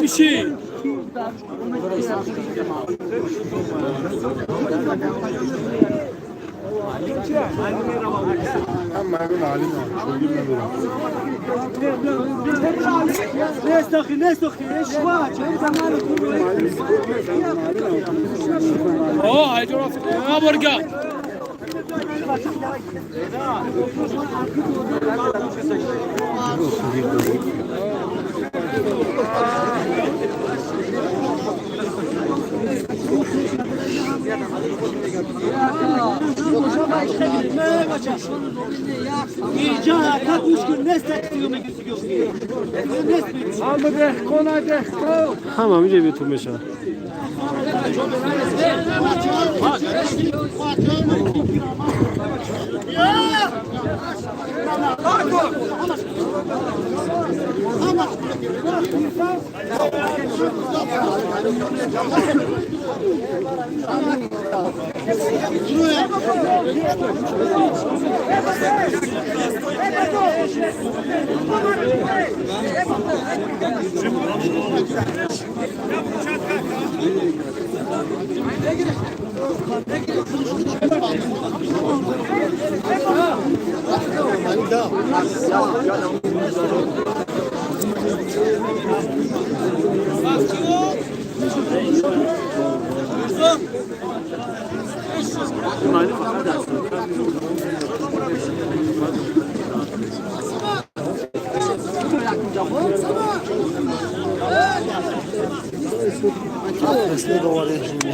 Bir şey. Ben merhaba halim var. Şöyle girmem Oh, haydi orası. Ha burga. Tamam iyice bir turmeşa. Aslında da var ya şimdi.